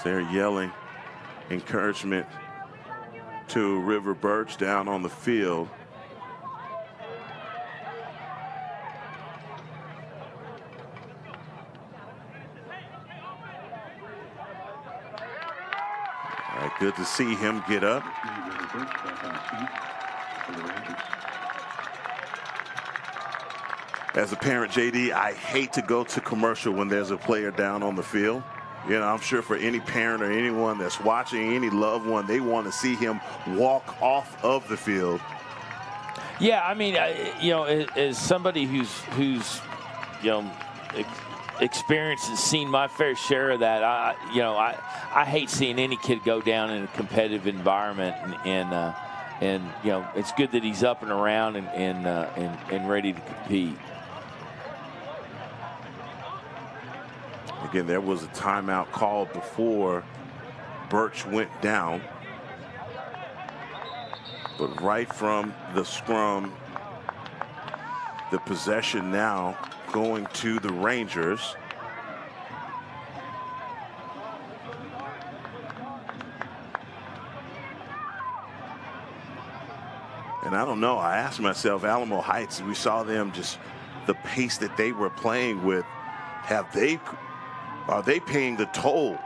They're yelling encouragement to River Birch down on the field. All right, good to see him get up. As a parent, JD, I hate to go to commercial when there's a player down on the field. You know, I'm sure for any parent or anyone that's watching, any loved one, they want to see him walk off of the field. Yeah, I mean, you know, as somebody who's you know, experienced and seen my fair share of that, I hate seeing any kid go down in a competitive environment, and you know, it's good that he's up and around and ready to compete. Again, there was a timeout called before Birch went down. But right from the scrum, the possession now going to the Rangers. And I don't know, I asked myself, Alamo Heights, we saw them just the pace that they were playing with. Are they paying the toll?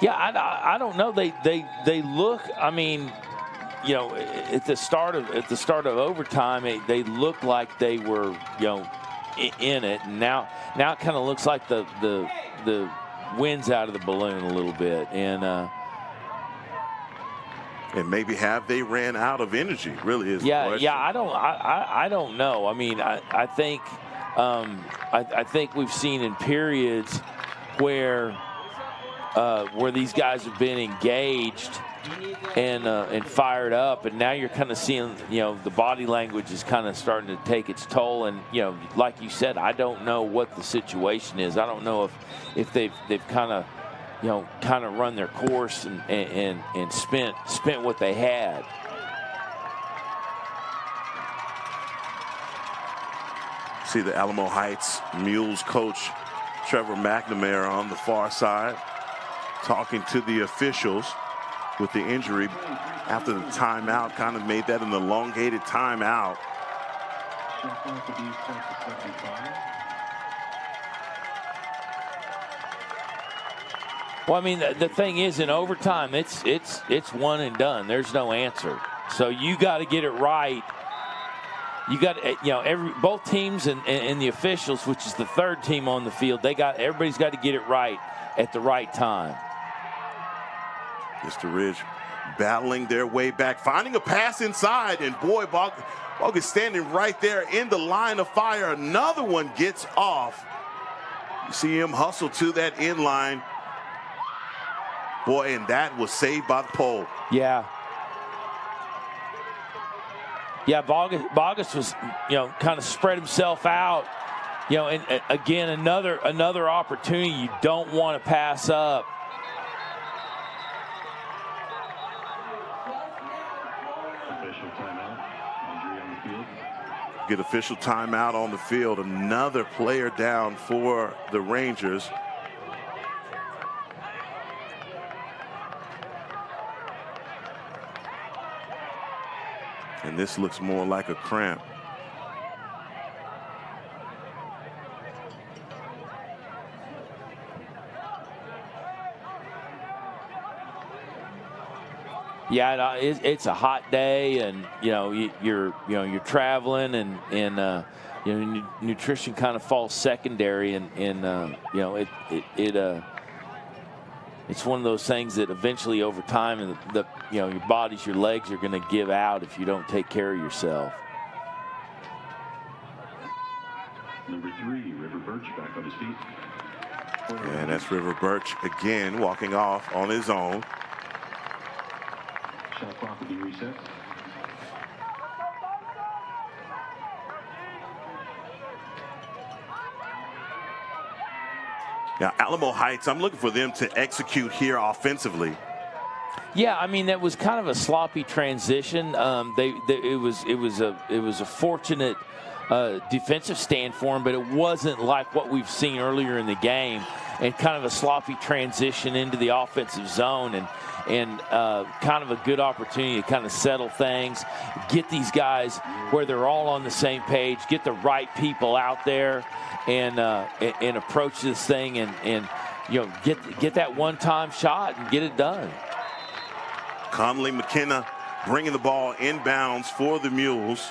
Yeah, I don't know. They look, I mean, you know, at the start of overtime, they looked like they were, you know, in it. And now it kind of looks like the wind's out of the balloon a little bit, and maybe have they ran out of energy? Really is. Yeah, the question. yeah. I don't know. I mean, I think we've seen in periods where these guys have been engaged and fired up, and now you're kind of seeing, you know, the body language is kind of starting to take its toll. And, you know, like you said, I don't know what the situation is. I don't know if they've kind of, you know, run their course and spent what they had. See the Alamo Heights Mules coach Trevor McNamara on the far side talking to the officials with the injury after the timeout. Kind of made that an elongated timeout. Well, I mean, the thing is, in overtime, it's one and done. There's no answer. So you got to get it right. You got, you know, both teams and the officials, which is the third team on the field, everybody's got to get it right at the right time. Mr. Ridge battling their way back, finding a pass inside, and boy, Bog is standing right there in the line of fire. Another one gets off. You see him hustle to that inline. Boy, and that was saved by the pole. Yeah. Yeah, Bogus was, you know, kind of spread himself out, you know, and again, another opportunity you don't want to pass up. Official timeout. Injury on the field. Get official timeout on the field. Another player down for the Rangers. And this looks more like a cramp. Yeah, it's a hot day, and you know you're traveling, and you know, nutrition kind of falls secondary, and you know it's one of those things that eventually over time, and you know, your legs are going to give out if you don't take care of yourself. Number 3, River Birch back on his feet. And that's River Birch again walking off on his own. Shot clock will be reset. Now, Alamo Heights, I'm looking for them to execute here offensively. Yeah, I mean, that was kind of a sloppy transition. It was a fortunate defensive stand for them, but it wasn't like what we've seen earlier in the game. kind of a sloppy transition into the offensive zone, and kind of a good opportunity to kind of settle things, get these guys where they're all on the same page, get the right people out there, and approach this thing and you know, get that one-time shot and get it done. Conley McKenna bringing the ball inbounds for the Mules.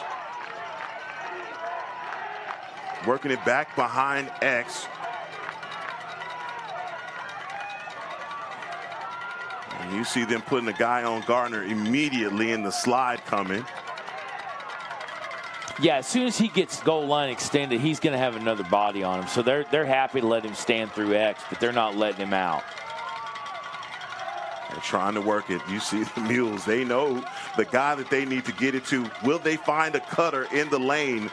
Working it back behind X. And you see them putting a guy on Gardner immediately in the slide coming. Yeah, as soon as he gets goal line extended, he's going to have another body on him. So they're happy to let him stand through X, but they're not letting him out. They're trying to work it. You see the Mules. They know the guy that they need to get it to. Will they find a cutter in the lane?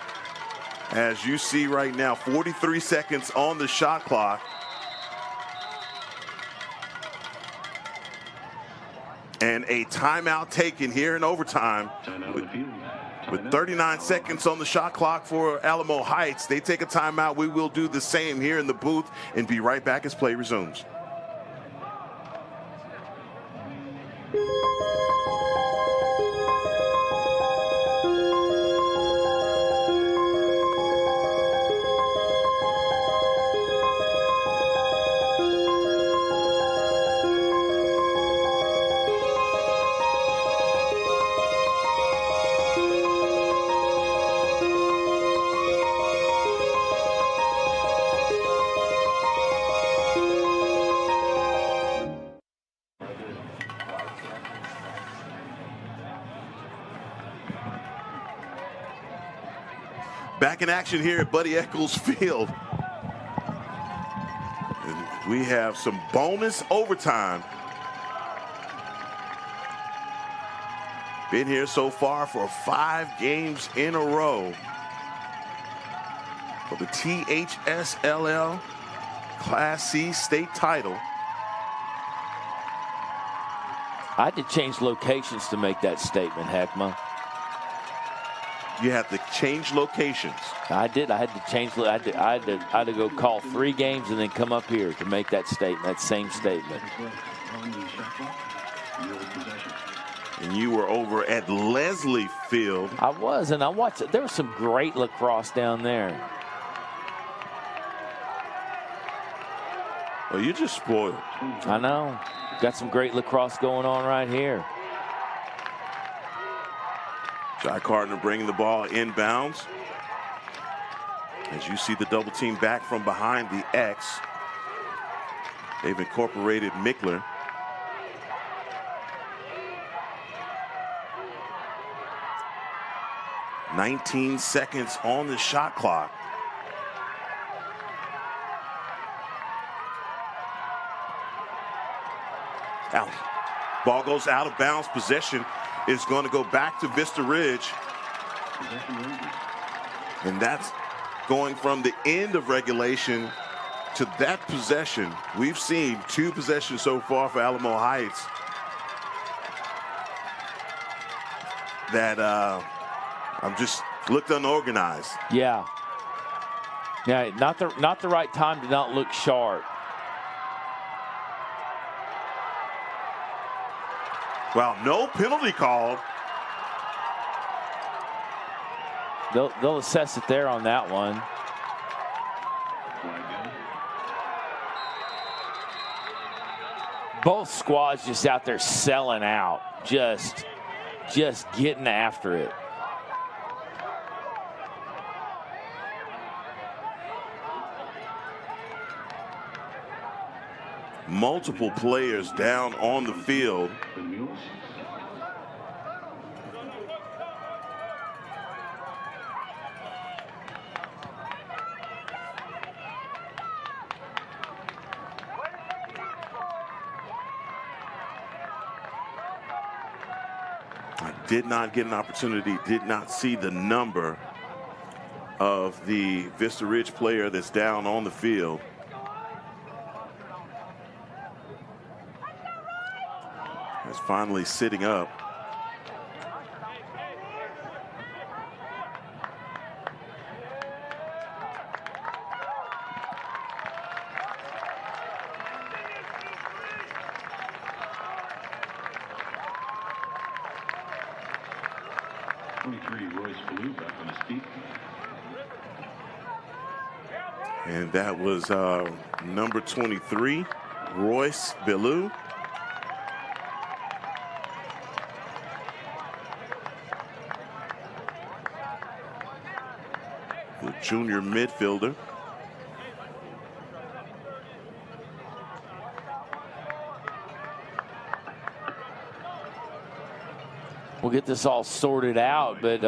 As you see right now, 43 seconds on the shot clock. And a timeout taken here in overtime. With 39 seconds on the shot clock for Alamo Heights, they take a timeout. We will do the same here in the booth and be right back as play resumes. Back in action here at Buddy Echols Field. And we have some bonus overtime. Been here so far for 5 games in a row for the THSLL Class C state title. I had to change locations to make that statement, Heckma. You have to change locations. I did. I had to change. I had to go call 3 games and then come up here to make that statement, that same statement. And you were over at Leslie Field. I was, and I watched it. There was some great lacrosse down there. Well, you're just spoiled. I know. Got some great lacrosse going on right here. Jai Gardner bringing the ball inbounds. As you see the double team back from behind the X. They've incorporated Mickler. "19 seconds on the shot clock. Out. Ball goes out of bounds. Possession is going to go back to Vista Ridge. And that's going from the end of regulation to that possession. We've seen 2 possessions so far for Alamo Heights that I'm just looked unorganized. Yeah. Yeah, not the right time to not look sharp. Well, no penalty called. They'll assess it there on that one. Both squads just out there selling out, just getting after it. Multiple players down on the field. I did not get an opportunity, did not see the number of the Vista Ridge player that's down on the field. Is finally sitting up. 23, Royce Ballou back on his feet. And that was number 23, Royce Ballou. The junior midfielder. We'll get this all sorted out, but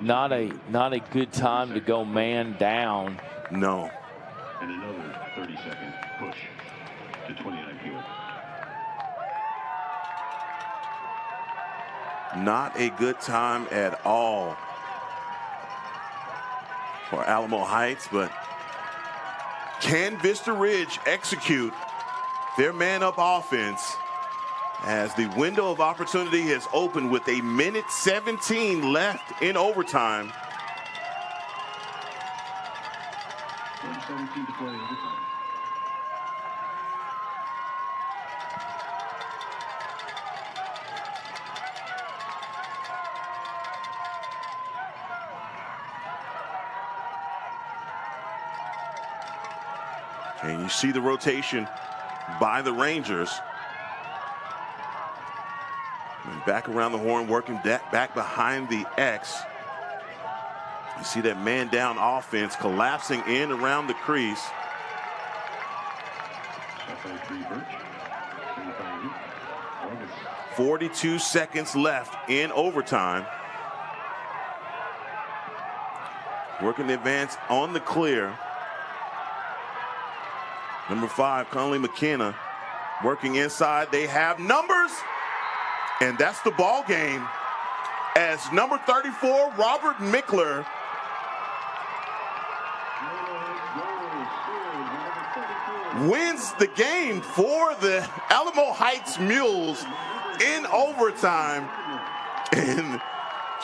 not a good time to go man down. No. And another 30-second push to 29 field. Not a good time at all for Alamo Heights, but can Vista Ridge execute their man-up offense as the window of opportunity has opened with 1:17 left in overtime? 1:17 to play overtime. And you see the rotation by the Rangers. And back around the horn, working back behind the X. You see that man down offense collapsing in around the crease. 42 seconds left in overtime. Working the advance on the clear. Number 5, Conley McKenna, working inside. They have numbers, and that's the ball game. As number 34, Robert Mickler, wins the game for the Alamo Heights Mules in overtime. And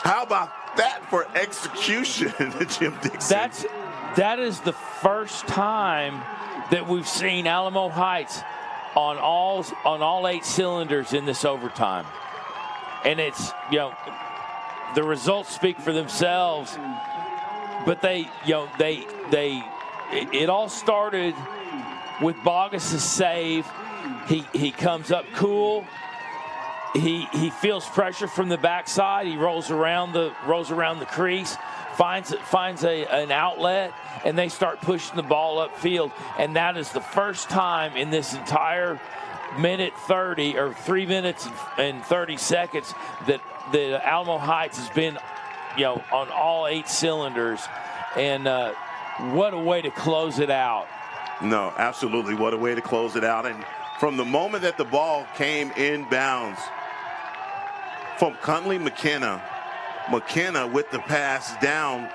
how about that for execution, Jim Dixon? That is the first time that we've seen Alamo Heights on all 8 cylinders in this overtime. And it's, the results speak for themselves, but it all started with Bogus's save. He comes up cool. He feels pressure from the backside. He rolls around the crease, finds an outlet, and they start pushing the ball upfield. And that is the first time in this entire 3 minutes and 30 seconds that Alamo Heights has been, on all 8 cylinders. And what a way to close it out. No, absolutely. What a way to close it out. And from the moment that the ball came inbounds from Conley McKenna with the pass down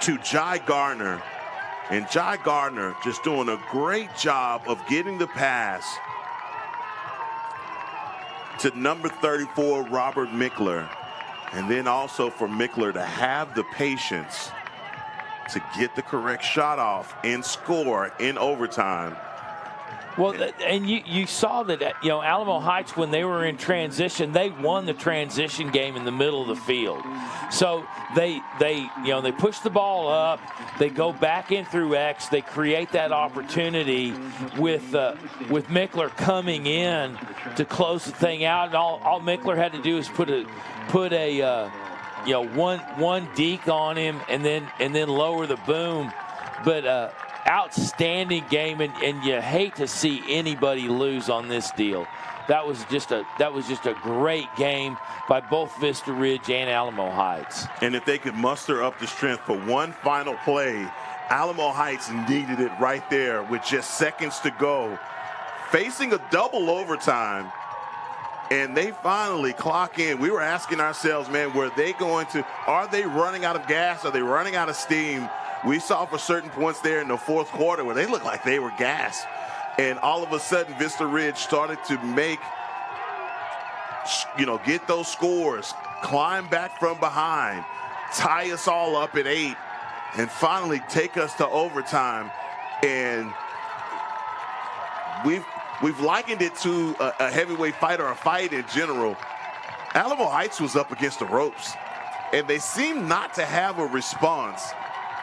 to Jai Gardner. And Jai Gardner just doing a great job of getting the pass to number 34, Robert Mickler. And then also for Mickler to have the patience to get the correct shot off and score in overtime. Well, and you saw that, Alamo Heights, when they were in transition, they won the transition game in the middle of the field. So they push the ball up, they go back in through X, they create that opportunity with Mickler coming in to close the thing out. And all Mickler had to do is put a one deke on him and then lower the boom. But outstanding game, and you hate to see anybody lose on this deal. That was just a great game by both Vista Ridge and Alamo Heights. And if they could muster up the strength for one final play, Alamo Heights needed it right there with just seconds to go, facing a double overtime. And they finally clock in. We were asking ourselves, man, are they running out of gas? Are they running out of steam? We saw for certain points there in the fourth quarter where they looked like they were gassed. And all of a sudden, Vista Ridge started to get those scores, climb back from behind, tie us all up at 8, and finally take us to overtime. And we've likened it to a heavyweight fight or a fight in general. Alamo Heights was up against the ropes, and they seemed not to have a response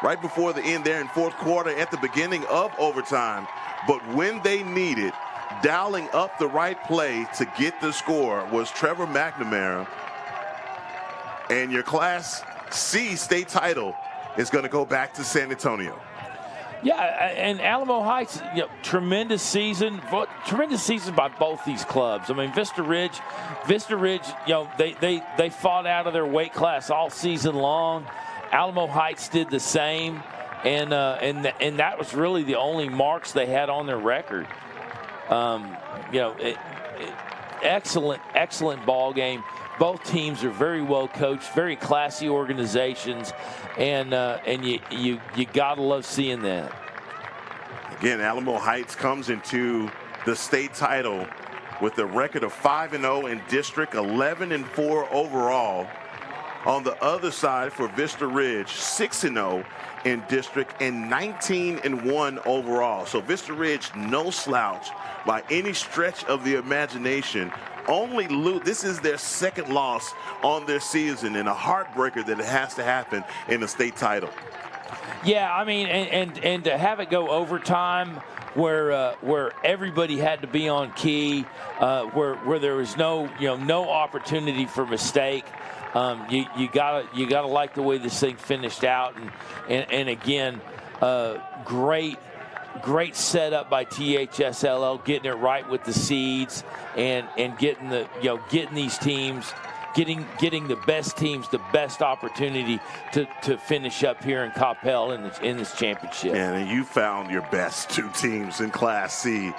right before the end there in fourth quarter at the beginning of overtime. But when they needed, dialing up the right play to get the score was Trevor McNamara. And your Class C state title is going to go back to San Antonio. Yeah, and Alamo Heights, tremendous season by both these clubs. I mean, Vista Ridge, they fought out of their weight class all season long. Alamo Heights did the same, and that was really the only marks they had on their record. Excellent ball game. Both teams are very well coached, very classy organizations, and you gotta love seeing that. Again, Alamo Heights comes into the state title with a record of 5-0 in district, 11-4 overall. On the other side for Vista Ridge, 6-0 in district and 19-1 overall. So Vista Ridge, no slouch by any stretch of the imagination. Only this is their second loss on their season, and a heartbreaker that it has to happen in the state title. Yeah, I mean, and to have it go overtime, where everybody had to be on key, where there was no opportunity for mistake. You gotta like the way this thing finished out, and again, great setup by THSLL, getting it right with the seeds, and getting these teams, getting the best teams the best opportunity to finish up here in Coppell in this championship. And you found your best two teams in Class C,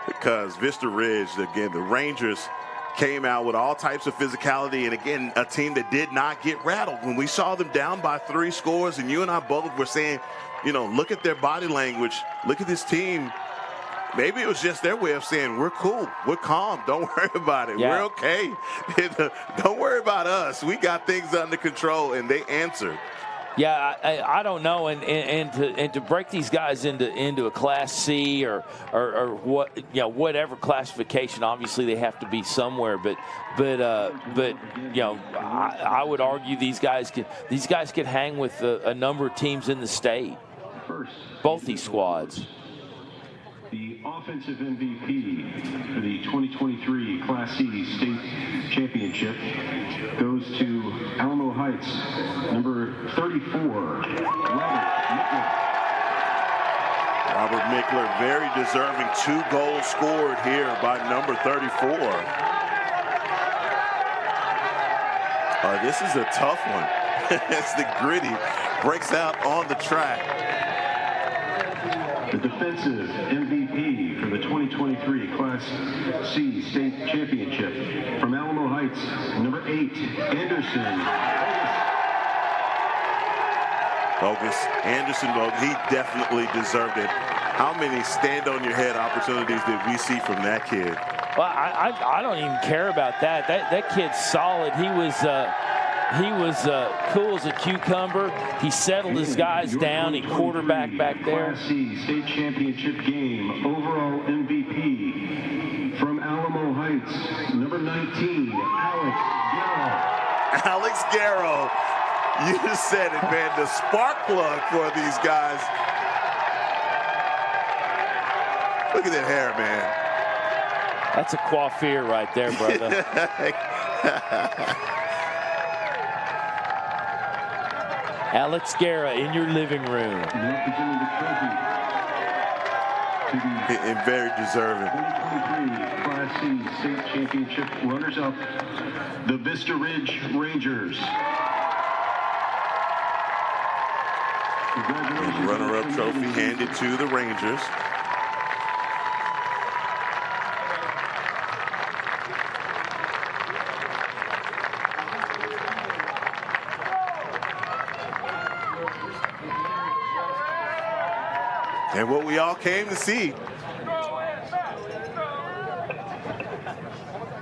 because Vista Ridge, again, the Rangers came out with all types of physicality, and again, a team that did not get rattled. When we saw them down by 3 scores, and you and I both were saying, look at their body language, look at this team. Maybe it was just their way of saying, we're cool, we're calm, don't worry about it, we're okay. Don't worry about us, we got things under control, and they answered. Yeah, I don't know, and to break these guys into a Class C or what, whatever classification. Obviously, they have to be somewhere, but I would argue these guys could hang with a number of teams in the state. Both these squads. The offensive MVP for the 2023 Class C State Championship goes to Alamo Heights, number 34, Robert Mickler, very deserving. 2 goals scored here by number 34. This is a tough one. As the gritty breaks out on the track. The defensive MVP for the 2023 Class C State Championship from Alamo Heights, number 8, Anderson. Anderson, he definitely deserved it. How many stand-on-your-head opportunities did we see from that kid? Well, I don't even care about that. That kid's solid. He was cool as a cucumber. He settled his guys down. He quarterbacked back there. Class C State Championship game overall MVP from Alamo Heights, number 19, Alex Garrow. Alex Garrow, you said it, man. The spark plug for these guys. Look at that hair, man. That's a coiffure right there, brother. Alex Guerra in your living room. And very deserving. 2023 Class C State Championship runners-up, the Vista Ridge Rangers. The runner-up trophy handed to the Rangers. And what we all came to see.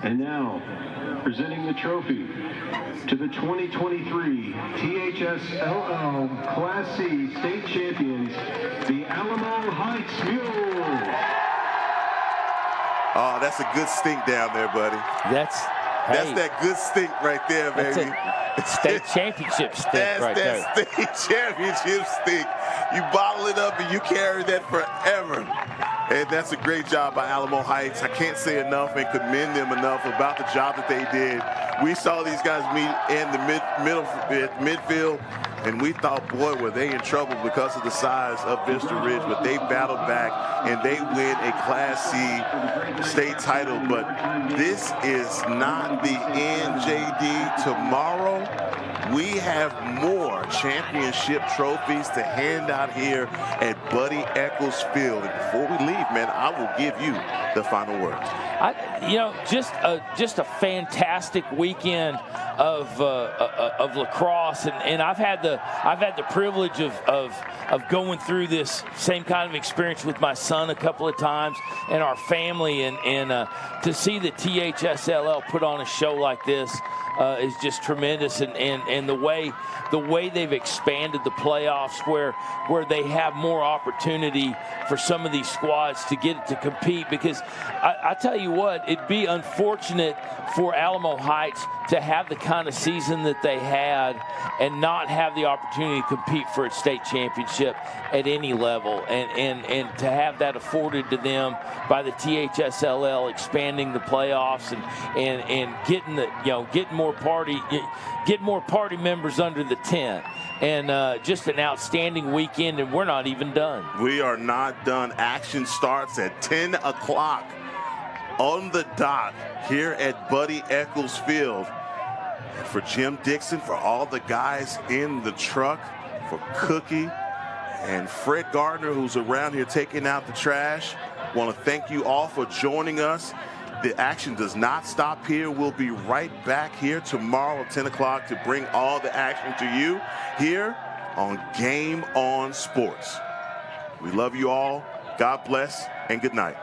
And now, presenting the trophy to the 2023 THSLL Class C State Champions, the Alamo Heights Mules. Oh, that's a good stink down there, buddy. That's that good stink right there, baby. State championship stink right there. That's that state championship stink. You bottle it up and you carry that forever. And that's a great job by Alamo Heights. I can't say enough and commend them enough about the job that they did. We saw these guys meet in the midfield, and we thought, boy, were they in trouble because of the size of Vista Ridge, but they battled back and they win a Class C state title. But this is not the end, JD. Tomorrow, we have more championship trophies to hand out here at Buddy Echols Field. And before we leave, man, I will give you the final word. Just a fantastic weekend of lacrosse, and I've had the privilege of going through this same kind of experience with my son a couple of times and our family, and to see the THSLL put on a show like this is just tremendous, and the way they've expanded the playoffs where they have more opportunity for some of these squads to get to compete, because I tell you what, it'd be unfortunate for Alamo Heights to have the kind of season that they had and not have the opportunity to compete for a state championship at any level, and to have that afforded to them by the THSLL expanding the playoffs and getting more party members under the tent. And just an outstanding weekend, and we're not even done. We are not done. Action starts at 10 o'clock on the dot here at Buddy Echols Field. For Jim Dixon, for all the guys in the truck, for Cookie and Fred Gardner, who's around here taking out the trash, want to thank you all for joining us. The action does not stop here. We'll be right back here tomorrow at 10 o'clock to bring all the action to you here on Game On Sports. We love you all. God bless and good night.